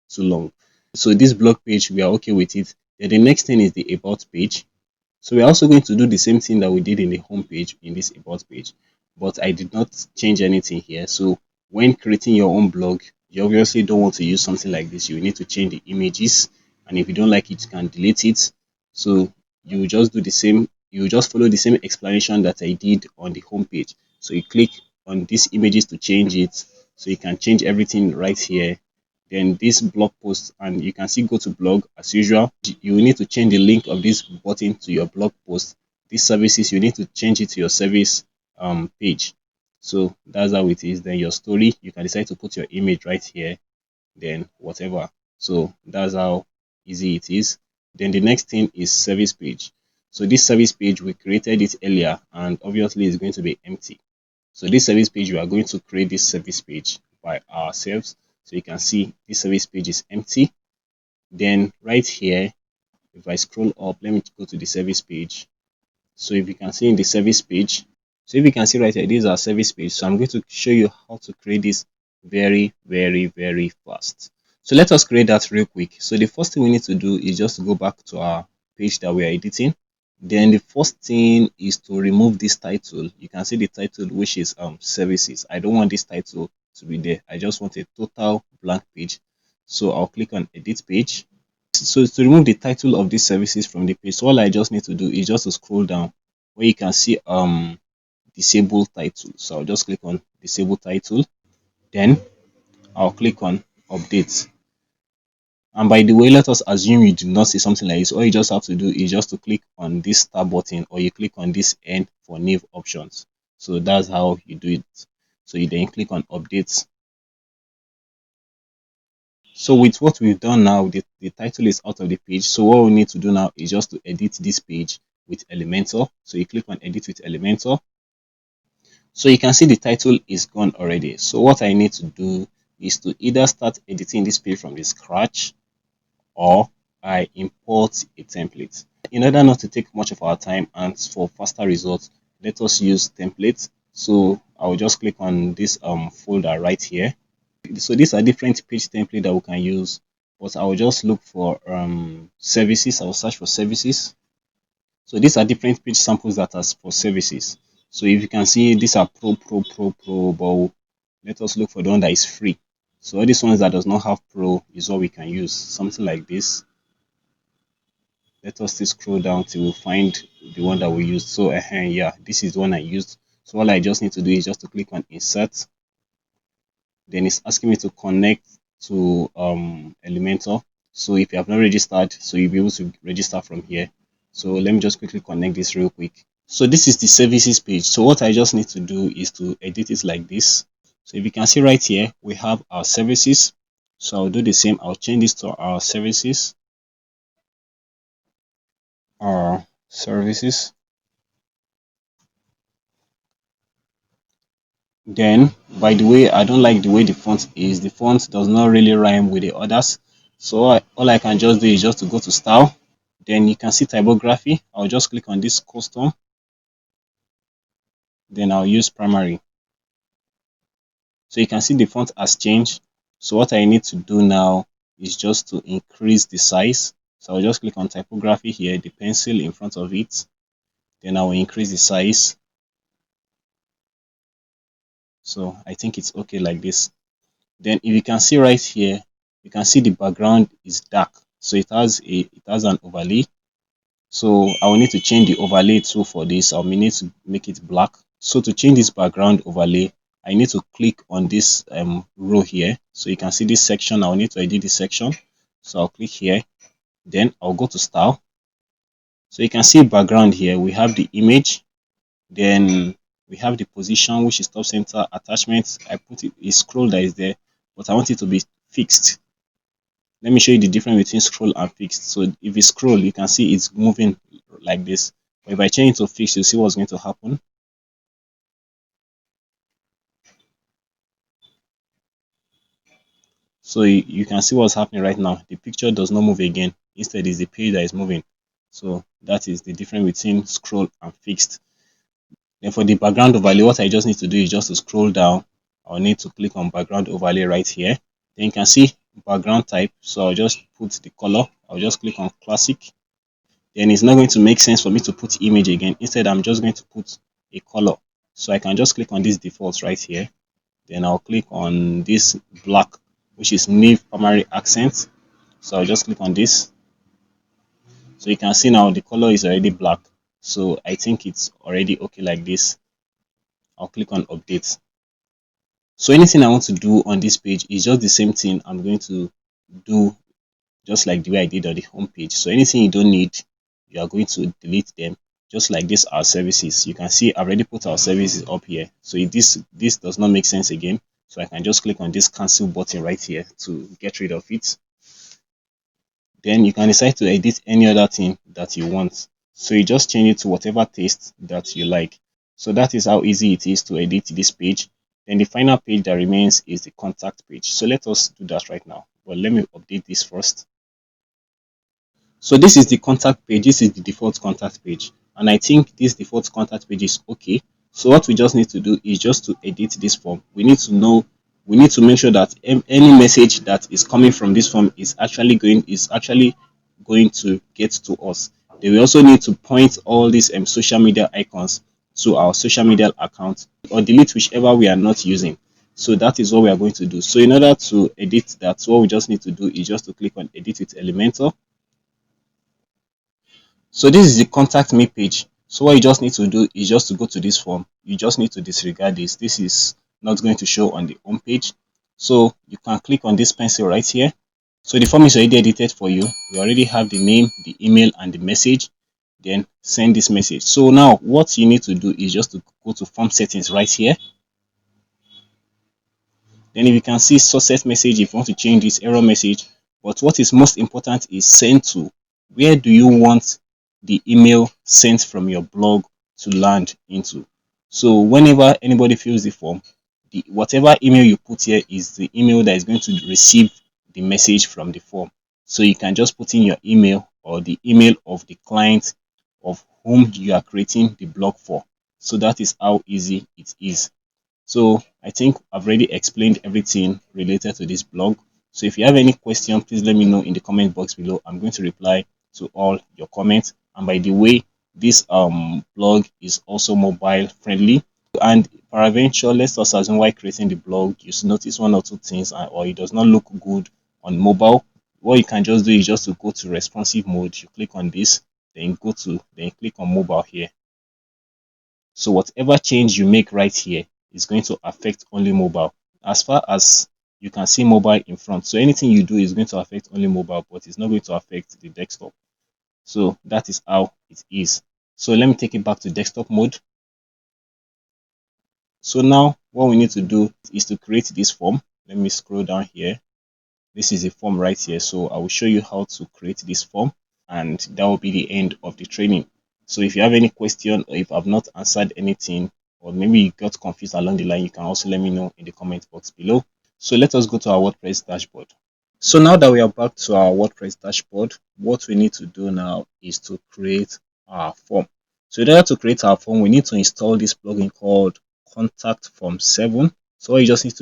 too long. So this blog page, we are okay with it. Then the next thing is the about page. So we're also going to do the same thing that we did in the home page in this about page, but I did not change anything here. So when creating your own blog, you obviously don't want to use something like this. You need to change the images, and if you don't like it, you can delete it. So you just do the same. You just follow the same explanation that I did on the home page. So you click on these images to change it. So you can change everything right here. Then this blog post, and you can see go to blog as usual. You need to change the link of this button to your blog post. These services, you need to change it to your service page. So that's how it is. Then your story, you can decide to put your image right here, then whatever. So that's how easy it is. Then the next thing is service page. So this service page, we created it earlier, and obviously it's going to be empty. So this service page, we are going to create this service page by ourselves. So you can see this service page is empty. Then right here, if I scroll up, let me go to the service page. So if you can see in the service page, so if you can see right here, this is our service page. So I'm going to show you how to create this very fast. So let us create that real quick. So the first thing we need to do is just to go back to our page that we are editing. Then the first thing is to remove this title. You can see the title, which is services. I don't want this title to be there. I just want a total blank page. So I'll click on edit page. So to remove the title of these services from the page, so all I just need to do is just to scroll down where you can see disable title. So I'll just click on disable title. Then I'll click on update. And by the way, let us assume you do not see something like this. All you just have to do is just to click on this star button, or you click on this N for new options. So that's how you do it. So you then click on update. So with what we've done now, the title is out of the page. So what we need to do now is just to edit this page with Elementor. So you click on edit with Elementor. So you can see the title is gone already. So what I need to do is to either start editing this page from the scratch, or I import a template. In order not to take much of our time and for faster results, let us use templates. So I'll just click on this folder right here. So these are different page template that we can use, but I will just look for services. I will search for services. So these are different page samples that are for services. So if you can see, these are pro, but let us look for the one that is free. So all these ones that does not have pro is what we can use, something like this. Let us still scroll down till we find the one that we used. So yeah, this is the one I used. So all I just need to do is just to click on insert. Then it's asking me to connect to Elementor. So if you have not registered, so you'll be able to register from here. So let me just quickly connect this real quick. So this is the services page. So what I just need to do is to edit it like this. So if you can see right here, we have our services. So I'll do the same. I'll change this to our services. Our services. Then, by the way, I don't like the way the font is. The font does not really rhyme with the others. So all I can just do is just to go to style. Then you can see typography. I'll just click on this custom. Then I'll use primary. So you can see the font has changed. So what I need to do now is just to increase the size. So I'll just click on typography here, the pencil in front of it. Then I will increase the size. So I think it's okay like this. Then if you can see right here, you can see the background is dark. So it has an overlay. So I will need to change the overlay too for this. I'll need to make it black. So to change this background overlay, I need to click on this row here. So you can see this section. I'll need to edit this section. So I'll click here. Then I'll go to style. So you can see background here. We have the image. Then we have the position, which is top center. Attachments, I put it, a scroll that is there, but I want it to be fixed. Let me show you the difference between scroll and fixed. So if you scroll, you can see it's moving like this. But if I change it to fixed, you see what's going to happen. So you can see what's happening right now. The picture does not move again. Instead, it's the page that is moving. So that is the difference between scroll and fixed. Then for the background overlay, what I just need to do is just to scroll down. I'll need to click on background overlay right here. Then you can see background type. So I'll just put the color. I'll just click on classic. Then it's not going to make sense for me to put image again. Instead, I'm just going to put a color. So I can just click on this default right here. Then I'll click on this black, which is nave primary accent. So I'll just click on this. So you can see now the color is already black. So I think it's already okay like this. I'll click on update. So anything I want to do on this page is just the same thing I'm going to do, just like the way I did on the home page. So anything you don't need, you are going to delete them. Just like this, our services. You can see I've already put our services up here. So if this does not make sense again, so I can just click on this cancel button right here to get rid of it. Then you can decide to edit any other thing that you want. So you just change it to whatever taste that you like. So that is how easy it is to edit this page. Then the final page that remains is the contact page. So let us do that right now. But let me update this first. So this is the contact page. This is the default contact page. And I think this default contact page is okay. So what we just need to do is just to edit this form. We need to know, we need to make sure that any message that is coming from this form is actually going to get to us. Then we also need to point all these social media icons to our social media account or delete whichever we are not using. So that is what we are going to do. So in order to edit that, what we just need to do is just to click on edit with Elementor. So this is the contact me page. So what you just need to do is just to go to this form. You just need to disregard this. This is not going to show on the home page. So you can click on this pencil right here. So the form is already edited for you. We already have the name, the email, and the message. Then send this message. So now what you need to do is just to go to form settings right here. Then if you can see success message, if you want to change this error message, but what is most important is send to. Where do you want the email sent from your blog to land into? So whenever anybody fills the form, whatever email you put here is the email that is going to receive the message from the form. So you can just put in your email or the email of the client of whom you are creating the blog for. So that is how easy it is. So I think I've already explained everything related to this blog. So if you have any question, please let me know in the comment box below. I'm going to reply to all your comments. And by the way, this blog is also mobile friendly. And peradventure, let's just assume while creating the blog, you notice one or two things or it does not look good on mobile. What you can just do is just to go to responsive mode. You click on this, then click on mobile here. So whatever change you make right here is going to affect only mobile. As far as you can see mobile in front. So anything you do is going to affect only mobile, but it's not going to affect the desktop. So that is how it is. So let me take it back to desktop mode. So now what we need to do is to create this form. Let me scroll down here. This is a form right here. So I will show you how to create this form, and that will be the end of the training. So if you have any question or if I've not answered anything, or maybe you got confused along the line, you can also let me know in the comment box below. So let us go to our WordPress dashboard. So now that we are back to our WordPress dashboard, what we need to do now is to create our form. So in order to create our form, we need to install this plugin called Contact Form 7. So what you just need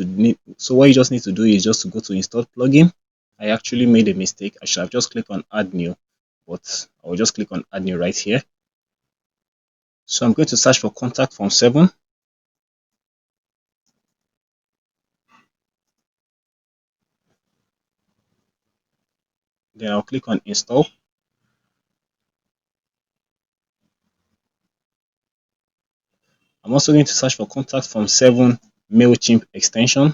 to do is just to go to install plugin. I actually made a mistake. I should have just clicked on add new, but I will just click on add new right here. So I'm going to search for Contact Form 7. Then I'll click on install. I'm also going to search for Contact Form 7 MailChimp extension.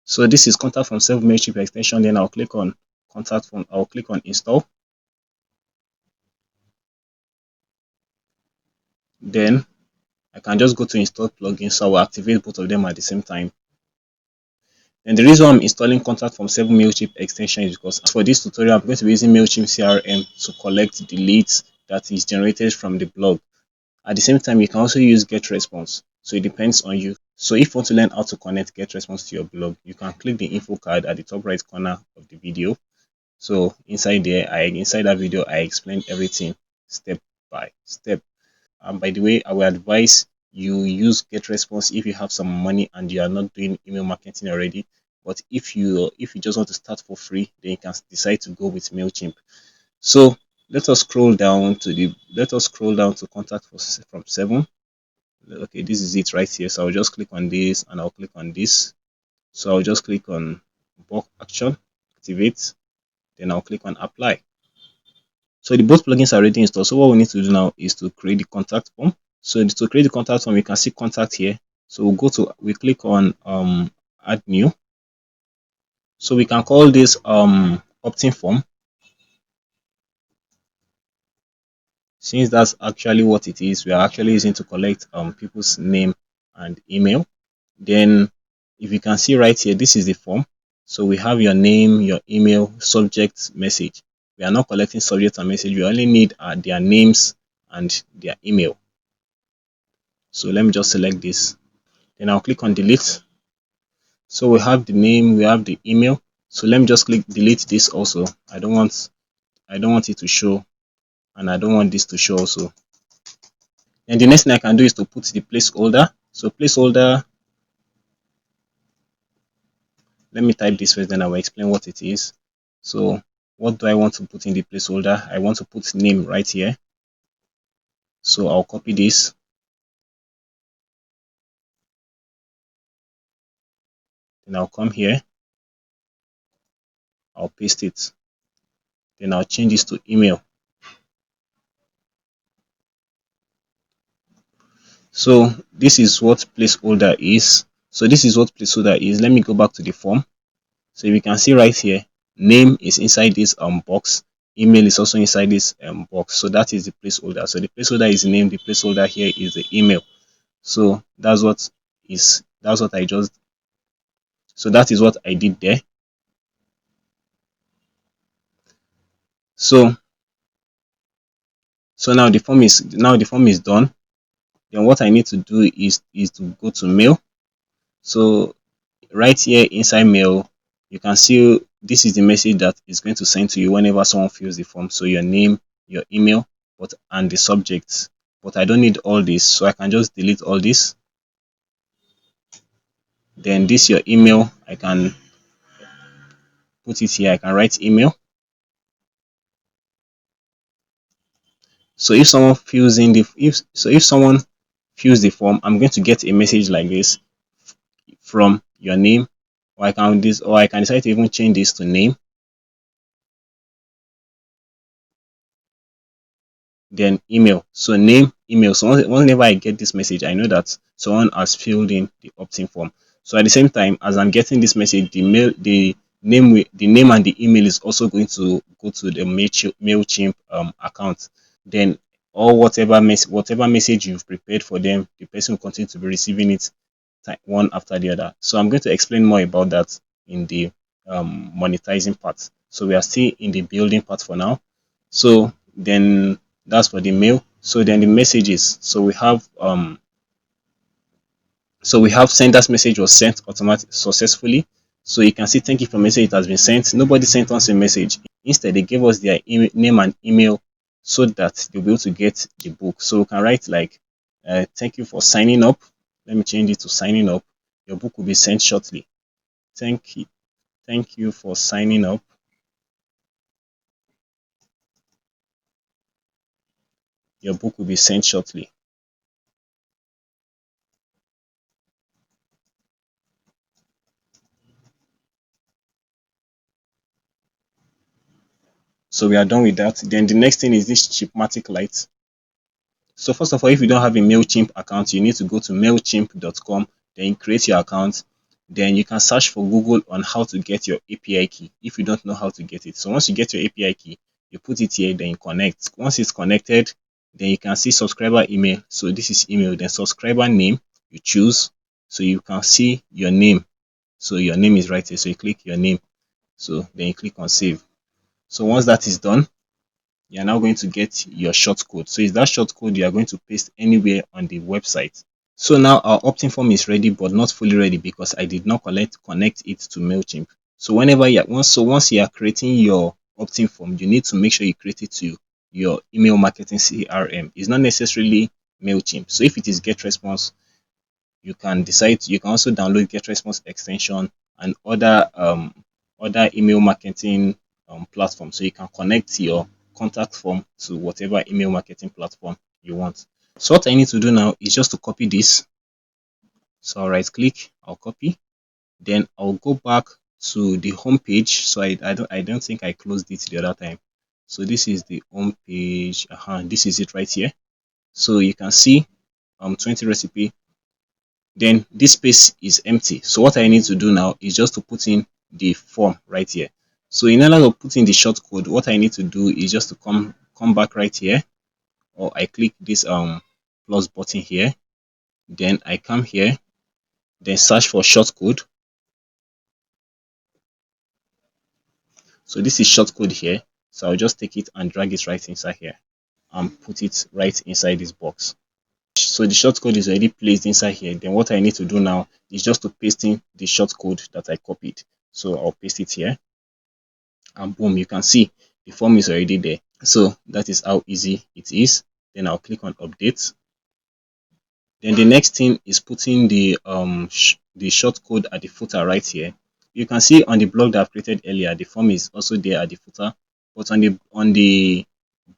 So this is Contact Form 7 MailChimp extension. Then I'll click on Contact Form. I'll click on install. Then I can just go to install plugin. So I will activate both of them at the same time. And the reason I'm installing Contact Form 7 MailChimp extension is because for this tutorial, I'm going to be using MailChimp CRM to collect the leads that is generated from the blog. At the same time, you can also use GetResponse. So it depends on you. So if you want to learn how to connect GetResponse to your blog, you can click the info card at the top right corner of the video. So inside that video, I explained everything step by step. And by the way, I will advise you use GetResponse if you have some money and you are not doing email marketing already. But if you just want to start for free, then you can decide to go with MailChimp. So let us scroll down to Contact Form 7. Okay, this is it right here. So I'll just click on this and I'll click on this. So I'll just click on bulk action, activate, then I'll click on apply. So the both plugins are already installed. So what we need to do now is to create the contact form. So to create the contact form, you can see contact here. So we click on add new. So we can call this opt-in form, since that's actually what it is. We are actually using to collect people's name and email. Then if you can see right here, this is the form. So we have your name, your email, subject, message. We are not collecting subject and message. We only need their names and their email. So let me just select this. Then I'll click on delete. So we have the name, we have the email. So let me just click delete this also. I don't want it to show, and I don't want this to show also. And the next thing I can do is to put the placeholder. So placeholder, let me type this first, then I will explain what it is. So what do I want to put in the placeholder? I want to put name right here. So I'll copy this. Then I'll come here. I'll paste it. Then I'll change this to email. So this is what placeholder is. So this is what placeholder is. Let me go back to the form. So you can see right here, name is inside this box. Email is also inside this box. So that is the placeholder. So the placeholder is name. The placeholder here is the email. So that's what is. That's what I just. So that is what I did there. So now the form is done. Then what I need to do is to go to mail. So right here inside mail, you can see this is the message that is going to send to you whenever someone fills the form. So your name, your email, and the subject. But I don't need all this, so I can just delete all this. Then this your email, I can put it here. I can write email. So if someone fills in the if someone fills the form, I'm going to get a message like this from your name, or I can decide to even change this to name. Then email. So name, email. So whenever I get this message, I know that someone has filled in the opt-in form. So at the same time, as I'm getting this message, the name and the email is also going to go to the Mailchimp account. Then or whatever message you've prepared for them, the person will continue to be receiving it one after the other. So I'm going to explain more about that in the monetizing part. So we are still in the building part for now. So then that's for the mail. So then the messages. So we have sender's message was sent automatically successfully. So you can see thank you for message, it has been sent. Nobody sent us a message. Instead, they gave us their name and email so that they'll be able to get the book. So we can write like thank you for signing up. Let me change it to signing up. Your book will be sent shortly. Thank you for signing up. Your book will be sent shortly. So we are done with that. Then the next thing is this Chipmatic Lite. So first of all, if you don't have a MailChimp account, you need to go to mailchimp.com, then create your account. Then you can search for Google on how to get your API key if you don't know how to get it. So once you get your API key, you put it here, then you connect. Once it's connected, then you can see subscriber email. So this is email, then subscriber name, you choose. So you can see your name. So your name is right here. So you click your name. So then you click on save. So once that is done, you are now going to get your shortcode. So is that shortcode you are going to paste anywhere on the website. So now our opt-in form is ready, but not fully ready because I did not connect it to MailChimp. So once you are creating your opt-in form, you need to make sure you create it to your email marketing CRM. It's not necessarily MailChimp. So if it is GetResponse, you can also download GetResponse extension and other email marketing platforms. So you can connect your contact form to whatever email marketing platform you want. So what I need to do now is just to copy this. So I'll right click, I'll copy, then I'll go back to the home page. So I don't think I closed it the other time. So this is the home page. This is it right here. So you can see 20 recipe. Then this space is empty. So what I need to do now is just to put in the form right here. So in order to put in the shortcode, what I need to do is just to come back right here, or I click this plus button here. Then I come here, then search for shortcode. So this is shortcode here. So I'll just take it and drag it right inside here and put it right inside this box. So the shortcode is already placed inside here. Then what I need to do now is just to paste in the shortcode that I copied. So I'll paste it here, and boom, you can see the form is already there. So that is how easy it is. Then I'll click on update. Then the next thing is putting the shortcode at the footer right here. You can see on the blog that I've created earlier, the form is also there at the footer, but on the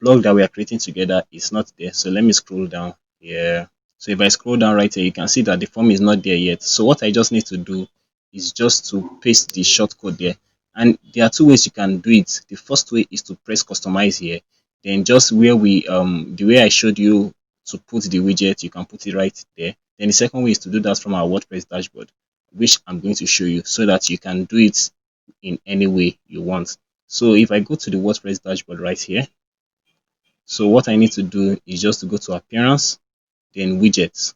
blog that we are creating together, it's not there. So let me scroll down here. So if I scroll down right here, you can see that the form is not there yet. So what I just need to do is just to paste the shortcode there. And there are two ways you can do it. The first way is to press customize here. Then just where we the way I showed you to put the widget, you can put it right there. Then the second way is to do that from our WordPress dashboard, which I'm going to show you so that you can do it in any way you want. So if I go to the WordPress dashboard right here, so what I need to do is just to go to appearance, then widgets.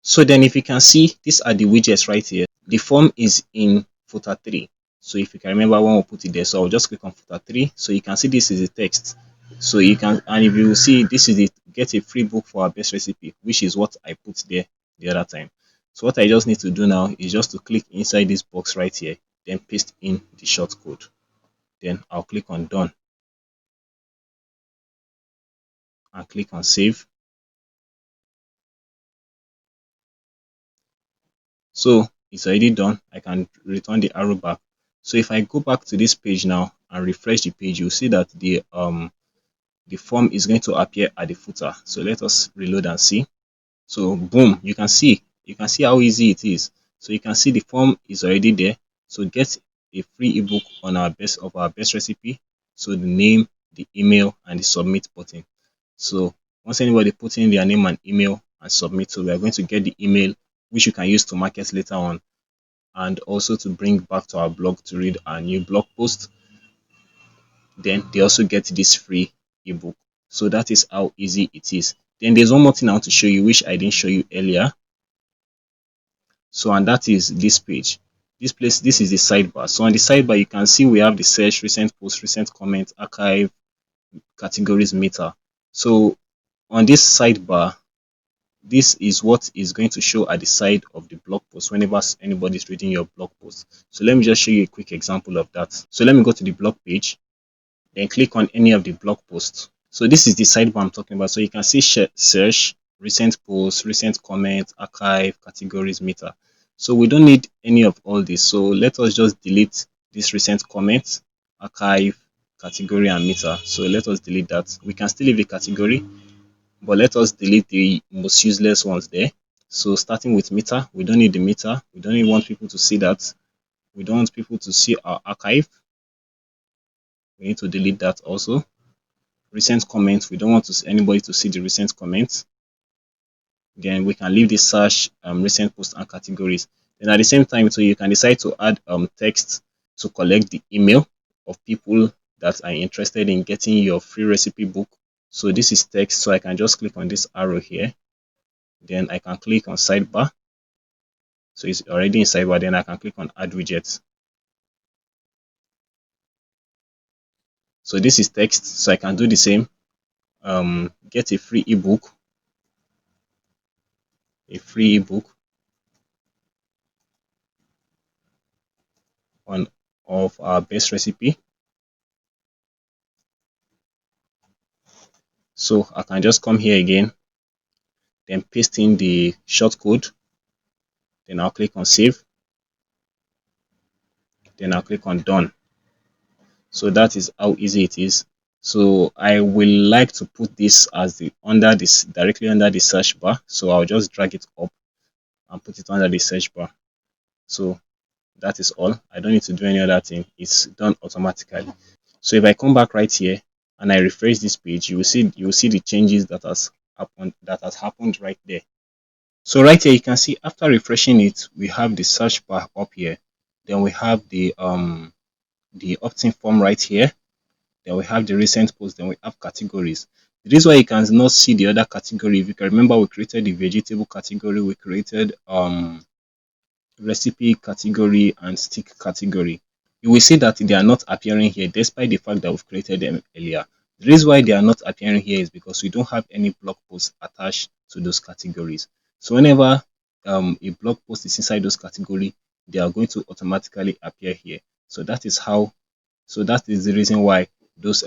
So then if you can see, these are the widgets right here. The form is in footer 3. So if you can remember when we put it there, so I'll just click on footer 3. So you can see this is the text. So you can, and if you see, this is the get a free book for our best recipe, which is what I put there the other time. So what I just need to do now is just to click inside this box right here, then paste in the shortcode. Then I'll click on done and click on save. So it's already done. I can return the arrow back. So if I go back to this page now and refresh the page, you'll see that the form is going to appear at the footer. So let us reload and see. So boom, you can see how easy it is. So you can see the form is already there. So get a free ebook on our best recipe. So the name, the email, and the submit button. So once anybody puts in their name and email and submit, so we are going to get the email, which you can use to market later on, and also to bring back to our blog to read our new blog post. Then they also get this free ebook. So that is how easy it is. Then there's one more thing I want to show you, which I didn't show you earlier. So, and that is this page. This is the sidebar. So on the sidebar, you can see we have the search, recent post, recent comment, archive, categories, meter. So on this sidebar, this is what is going to show at the side of the blog post whenever anybody is reading your blog post. So let me just show you a quick example of that. So let me go to the blog page, then click on any of the blog posts. So this is the sidebar I'm talking about. So you can see search, recent posts, recent comments, archive, categories, meter. So we don't need any of all this. So let us just delete this recent comments, archive, category, and meter. So let us delete that. We can still leave a category, but let us delete the most useless ones there. So starting with meter, we don't need the meter. We don't even want people to see that. We don't want people to see our archive. We need to delete that also. Recent comments, we don't want anybody to see the recent comments. Then we can leave the search, recent posts and categories. Then at the same time, so you can decide to add text to collect the email of people that are interested in getting your free recipe book. So this is text, so I can just click on this arrow here. Then I can click on sidebar. So it's already in sidebar. Then I can click on add widgets. So this is text, so I can do the same. Get a free ebook. A free ebook of our best recipe. So I can just come here again, then paste in the shortcode, then I'll click on save, then I'll click on done. So that is how easy it is. So I will like to put this as directly under the search bar. So I'll just drag it up and put it under the search bar. So that is all. I don't need to do any other thing. It's done automatically. So if I come back right here and I refresh this page, you will see the changes that has happened right there. So right here you can see after refreshing it, we have the search bar up here. Then we have the opt-in form right here. Then we have the recent post. Then we have categories. The reason why you can not see the other category, if you can remember, we created the vegetable category, we created recipe category and stick category. you will see that they are not appearing here despite the fact that we've created them earlier. The reason why they are not appearing here is because we don't have any blog posts attached to those categories. So whenever a blog post is inside those categories, they are going to automatically appear here. So that is how, so that is the reason why those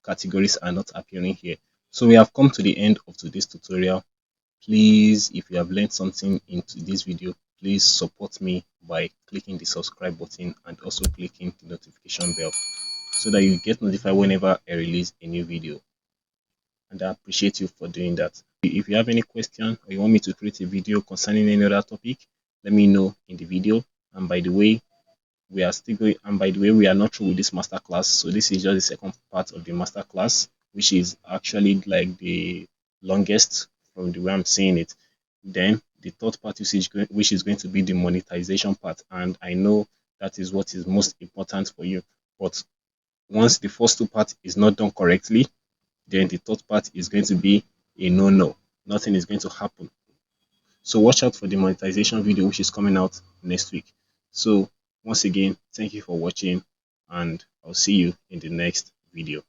categories are not appearing here. So we have come to the end of today's tutorial. Please, if you have learned something into this video, please support me by clicking the subscribe button and also clicking the notification bell so that you get notified whenever I release a new video. And I appreciate you for doing that. If you have any question or you want me to create a video concerning any other topic, let me know in the video. And by the way, we are still going, and by the way, we are not through with this masterclass. So this is just the second part of the masterclass, which is actually like the longest from the way I'm saying it. Then the third part, which is going to be the monetization part, and I know that is what is most important for you. But once the first two parts is not done correctly, then the third part is going to be a no. Nothing is going to happen. So watch out for the monetization video, which is coming out next week. So once again, thank you for watching, and I'll see you in the next video.